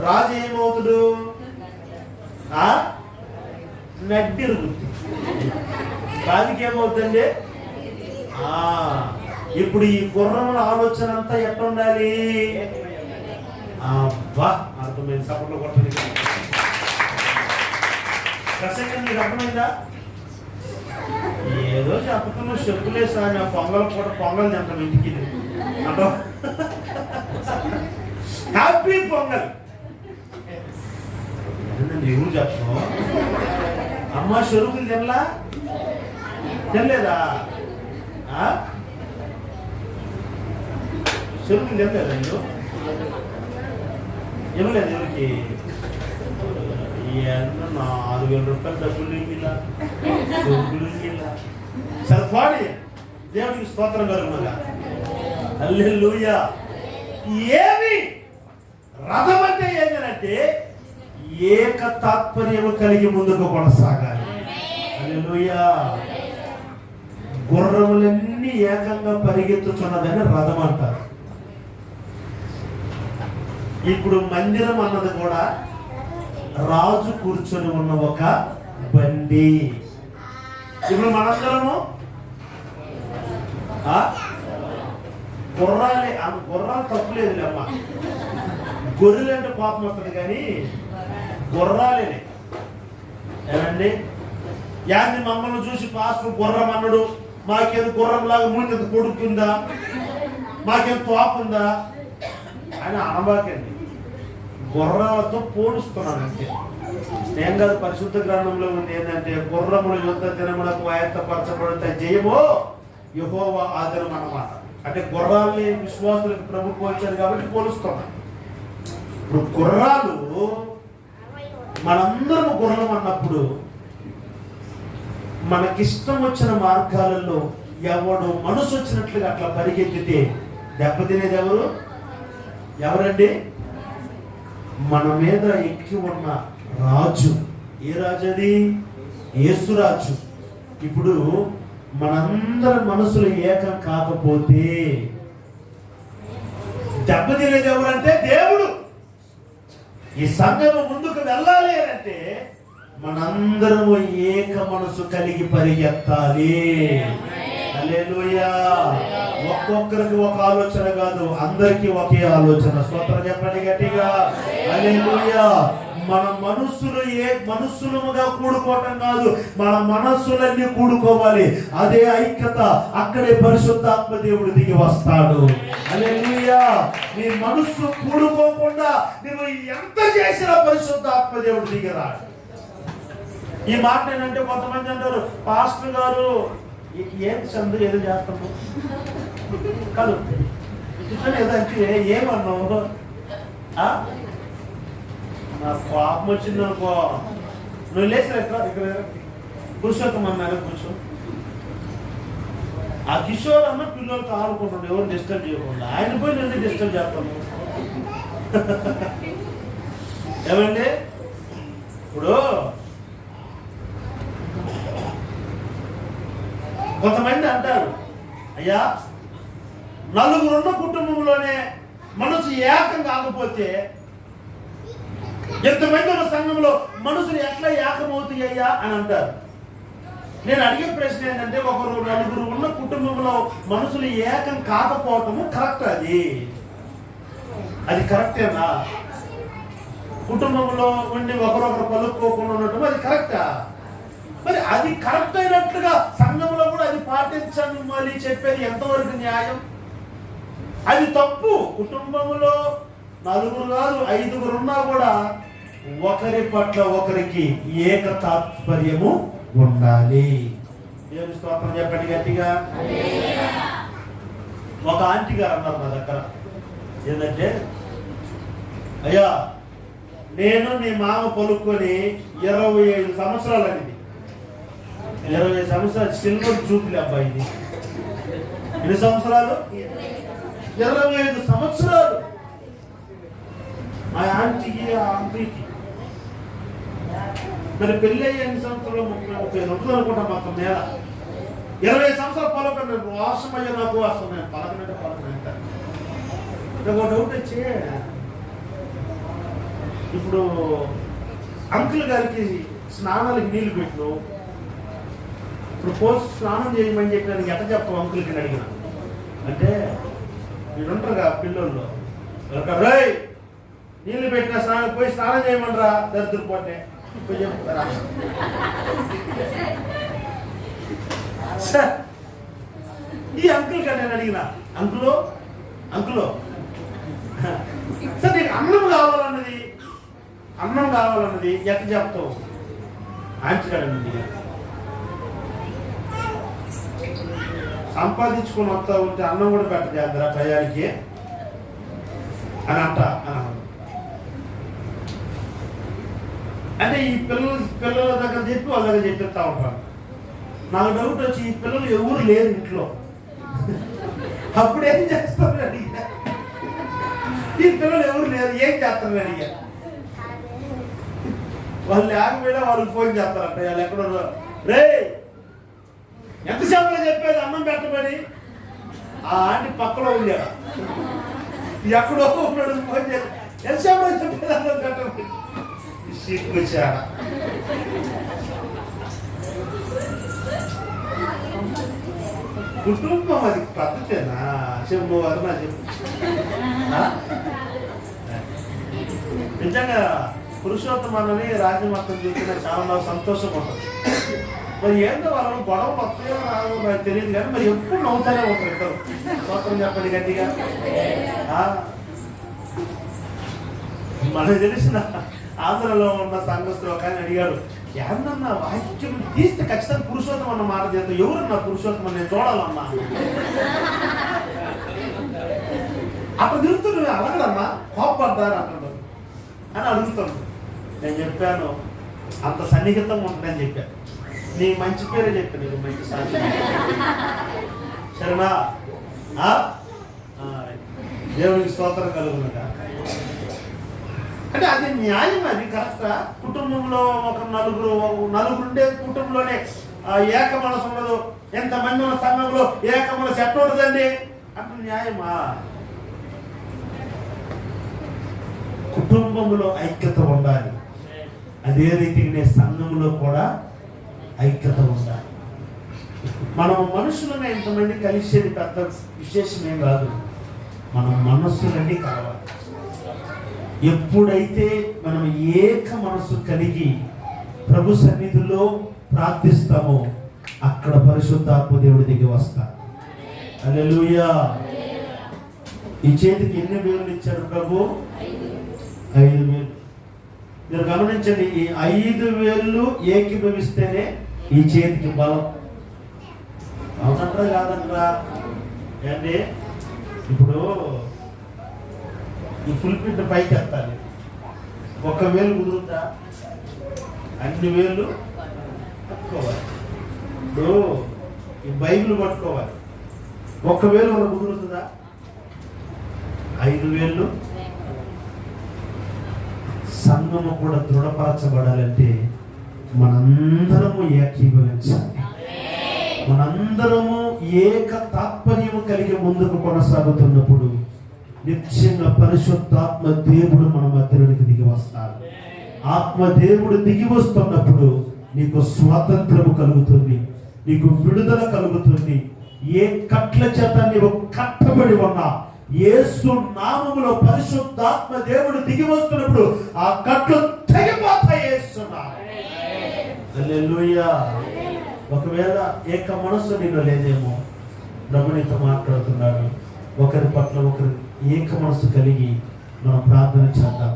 రాజు ఏమవుతుడు? నడ్డిరుగుద్ది. రాజుకి ఏమవుతుందండి? ఇప్పుడు ఈ గుర్రముల ఆలోచన అంతా ఎట్లా ఉండాలి? అర్థమైంది. సపోర్ట్లో కొట్టండి. ప్రసంగం మీకు అర్థమైందా? ఏదో చెప్పుకున్న చెప్పులేసా పొంగల్ పూట పొంగల్ తింటాం ఇంటికి అంటాం. హ్యాపీ పొంగల్ ఎవరు చెప్తాం? అమ్మ చెరుకులు తినలేదా? చెరుకులు తినలేదా? నేను ఇవ్వలేదు ఎవరికి? 4,000 రూపాయలు డబ్బులు ఇలా చెరుకులు ఇలా సరిపాడి దేవుడికి స్తోత్రం కలుగునగా. హల్లెలూయా. ఏమి రథం అంటే ఏంటంటే ఏక తాత్పర్యము కలిగి ముందుకు కొనసాగాలి. హల్లెలూయా. గుర్రములన్నీ ఏకంగా పరిగెత్తుచున్నదని రథం అంటారు. ఇప్పుడు మందిరం అన్నది కూడా రాజు కూర్చొని ఉన్న ఒక బండి. ఇప్పుడు మనందరము గుర్రాలే. గుర్రాలు తప్పులేదు అమ్మ, గొర్రెలు అంటే కోపం వస్తుంది కానీ గుర్రాలేనే. ఏమండి, యాన్ని మమ్మల్ని చూసి పాస్టర్ గుర్రం అన్నాడు, మాకేదో గుర్రంలాగా మూడికి కొడుకుందా, మాకేం తోపుందా అని అనబాకండి. గుర్రాలతో పోలుస్తున్నాను అంతే. నేను కాదు, పరిశుద్ధ గ్రంథంలో ఉంది ఏంటంటే గుర్రముల యుద్ధ దినములకు ఆయత్తపరచబడితే జయమో యెహోవా ఆదరం అన్నమాట. అంటే గుర్రాలని విశ్వాసులకు ప్రభు పోల్చారు కాబట్టి పోలుస్తున్నాను. ఇప్పుడు గుర్రాలు మనందరం గుర్రం అన్నప్పుడు మనకిష్టం వచ్చిన మార్గాలలో ఎవడు మనసు వచ్చినట్లుగా అట్లా పరిగెత్తితే దెబ్బతినేది ఎవరండి? మన మీద ఎక్కి ఉన్న రాజు. ఏ రాజు అది? యేసురాజు. ఇప్పుడు మనందరి మనసులు ఏకం కాకపోతే దెబ్బతినేది ఎవరంటే దేవుడు. ఈ సంఘము ముందుకు వెళ్ళాలి అంటే మనందరము ఏక మనసు కలిగి పరిగెత్తాలి. హల్లెలూయా. ఒక్కొక్కరికి ఒక ఆలోచన కాదు, అందరికీ ఒకే ఆలోచన. స్తోత్రం చెప్పండి గట్టిగా. హల్లెలూయా. మన మనస్సులుగా కూడుకోవటం కాదు, మన మనస్సులన్నీ కూడుకోవాలి. అదే ఐక్యత. అక్కడే పరిశుద్ధాత్మ దేవుడు దిగి వస్తాడు. హల్లెలూయా. నీ మనస్సు కూడుకోకుండా నువ్వు ఎంత చేసినా పరిశుద్ధాత్మ దేవుడు దిగిరాడు. ఈ మాట ఏంటంటే కొంతమంది అంటారు, పాస్టర్ గారు ఏంటి చంద్రు ఏదో చేస్తాము కాదు ఏదో అంటే ఏమన్నావు? నా పాపం వచ్చింది అనుకో, నువ్వు లేచిన ఇక్కడ పురుషోత్తమన్నారు కూర్చో. ఆ కిషోర్ అన్న పిల్లలతో ఆడుకుంటుండే, ఎవరు డిస్టర్బ్ చేయకుండా. ఆయన పోయి నేను డిస్టర్బ్ చేస్తాను. ఏమండి, ఇప్పుడు కొంతమంది అంటారు, అయ్యా నలుగురున్న కుటుంబంలోనే మనసు ఏకం కాకపోతే ఎంతమంది ఉన్న సంఘంలో మనసులు ఎట్లా ఏకమవుతాయ్యా అని అంటారు. నేను అడిగే ప్రశ్న ఏంటంటే, ఒకరు నలుగురు ఉన్న కుటుంబంలో మనసులు ఏకం కాకపోవటము కరెక్ట్? అది కరెక్టేనా? కుటుంబంలో ఉండి ఒకరొకరు పలుకోకుండా ఉండటం అది కరెక్టా? మరి అది కరెక్ట్ అయినట్లుగా సంఘంలో కూడా అది పాటించండి మళ్ళీ చెప్పేది ఎంతవరకు న్యాయం? అది తప్పు. కుటుంబంలో నలుగురు కాదు 5గురు ఉన్నా కూడా ఒకరి పట్ల ఒకరికి ఏక తాత్పర్యము ఉండాలి. దేవుని స్తోత్రం చెప్పండి గట్టిగా. ఒక ఆంటీ గారు అన్నారు నా దగ్గర, ఏంటంటే, అయ్యా నేను మీ మామ పలుకొని 25 సంవత్సరాలు అనేది. 20 సంవత్సరాలు సిల్వర్ జూబ్లీ అబ్బాయిది. ఎన్ని సంవత్సరాలు? 25 సంవత్సరాలు. మా ఆంటీకి ఆ అంకుల్కి మరి పెళ్ళి అయ్యి ఎన్ని సంవత్సరాలు? 30 ఉంటుంది అనుకుంటా. మొత్తం నేల 20 సంవత్సరాలు పలకండి. వాసం అయ్యా నాకు వాసం. నేను పలకనంటే ఒక డౌట్ వచ్చి, ఇప్పుడు అంకుల్ గారికి స్నానాలకు నీళ్లు పెట్టిను, ఇప్పుడు పోస్ట్ స్నానం చేయమని చెప్పి ఎట్ట చెప్తావు అంకుల్కి అడిగిన అంటే, మీరు ఉంటారుగా పిల్లల్లో రై నీళ్లు పెట్టిన స్నానం పోయి స్నానం చేయమనరా దరిద్రపోతే పోయి చెప్తారా? ఈ అంకుల్ గా నేను అడిగిన, అంకులో సార్ నీకు అన్నం కావాలన్నది ఎట్ట చెప్తావు? ఆంటీ కడండి సంపాదించుకొని వస్తా ఉంటే అన్నం కూడా పెట్టజేద్దరా టయానికి అని అంటే ఈ పిల్లల దగ్గర చెప్పి వాళ్ళ దగ్గర చెప్పిస్తా ఉంటాను. నాకు డౌట్ వచ్చి, ఈ పిల్లలు ఎవరు లేరు ఇంట్లో, అప్పుడు ఏం చేస్తారు అడిగా. ఈ పిల్లలు ఎవరు లేరు, ఏం చేస్తారు అడిగా. వాళ్ళు లేకపోయినా వాళ్ళకి ఫోన్ చేస్తారంట, వాళ్ళు ఎక్కడో, రే ఎంతసేపులో చెప్పేది అన్నం పెట్టమని. ఆ ఆంటీ పక్కలో ఉండాడు, ఎక్కడో ఉన్నాడు, ఫోన్ చేసి ఎంతసేపులో చెప్పేది అన్నం పెట్టమని. సిగ్గుచారా. కుటుంబం అది పద్ధతేనా? చెప్పు అరుణ చెప్పు. నిజంగా పురుషోత్తమని రాజ్యమర్థం చూసిన చాలా నాకు సంతోషం ఉంటుంది. మరి ఏంటో వాళ్ళు గొడవ వస్తాయో రాదో నాకు తెలియదు కానీ మరి ఎప్పుడు నవ్వుతానే ఉంటారు ఇద్దరు. స్తోత్రం చెప్పండి గట్టిగా. మనకు తెలిసిన ఆంధ్రలో ఉన్న సంఘస్థులు ఒక ఆయన అడిగాడు, ఏమన్నా వాక్యం తీస్తే ఖచ్చితంగా పురుషోత్తం అన్న మాట చేస్తాం, ఎవరన్నా పురుషోత్తం నేను చూడాలన్నా అప్పుడు తిరుగుతున్నాను. అలాగడమ్మా కోపడ్డారు అంటాడు అని అడుగుతాను. నేను చెప్పాను అంత సన్నిహితంగా ఉంటుందని చెప్పాను. నీ మంచి పేరే చెప్పాను, నీకు మంచి సాధ్యం సరేనా? దేవుడికి స్తోత్రం కలుగునట. అంటే అది న్యాయం, అది కరెక్టా? కుటుంబంలో ఒక నలుగురు ఉండే కుటుంబంలోనే ఏక మనసు ఉండదు, ఎంతమంది ఉన్న సంఘంలో ఏక మనసు ఎట్ట ఉంటుందండి అంటే న్యాయమా? కుటుంబంలో ఐక్యత ఉండాలి, అదే రీతిగానే సంఘంలో కూడా ఐక్యత ఉండాలి. మనం మనుషులుగా ఎంతమంది కలిసేది పెద్ద విశేషమేం కాదు, మనం మనస్సులన్నీ కలవాలి. ఎప్పుడైతే మనం ఏక మనసు కలిగి ప్రభు సన్నిధిలో ప్రార్థిస్తామో అక్కడ పరిశుద్ధాత్మ దేవుడి దిగి వస్తాడు. హల్లెలూయా. ఈ చేతికి ఎన్ని వేలు ఇచ్చాడు ప్రభు? 5 వేలు. మీరు గమనించండి, ఈ 5 వేలు ఏకీభవిస్తేనే ఈ చేతికి బలం. అవునంటారా కాదంటారా? ఏంటి ఇప్పుడు ఈ ఫుల్ పిట్ పైకి ఎత్తాలి, 1 వేలు కుదురుతా? అన్ని వేలు పట్టుకోవాలి. ఇప్పుడు ఈ బైబిల్ పట్టుకోవాలి, 1 వేలు మనం కుదురుతుందా? 5 వేలు. సంఘము కూడా దృఢపరచబడాలంటే మనందరము ఏకీభవించాలి. మనందరము ఏక తాత్పర్యము కలిగి ముందుకు కొనసాగుతున్నప్పుడు నిత్యంగా పరిశుద్ధాత్మ దేవుడు మన మధ్యలోనికి దిగి వస్తాడు. ఆత్మ దేవుడు దిగి వస్తున్నప్పుడు నీకు స్వాతంత్రము కలుగుతుంది, నీకు విడుదల కలుగుతుంది. ఏ కట్ల చేత నీవు కట్టబడి ఉన్నా యేసు నామములో పరిశుద్ధాత్మ దేవుడు దిగి వస్తున్నప్పుడు ఆ కట్లు తెగిపోతాయి. హల్లెలూయా. ఒకవేళ ఏక మనస్సు నీలో లేదేమో, ప్రభు నీతో మాట్లాడుతున్నాడు. ఒకరి పట్ల ఒకరు ఏక మనస్సు కలిగి మనం ప్రార్థన చేద్దాం.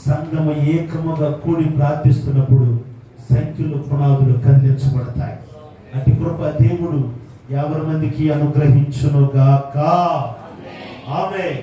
సంఘము ఏకముగా కూడి ప్రార్థిస్తున్నప్పుడు సంఖ్యలు పునాదులు కదిలించబడతాయి. అతి కృప దేవుడు 50 మందికి అనుగ్రహించును గాక. ఆమేన్.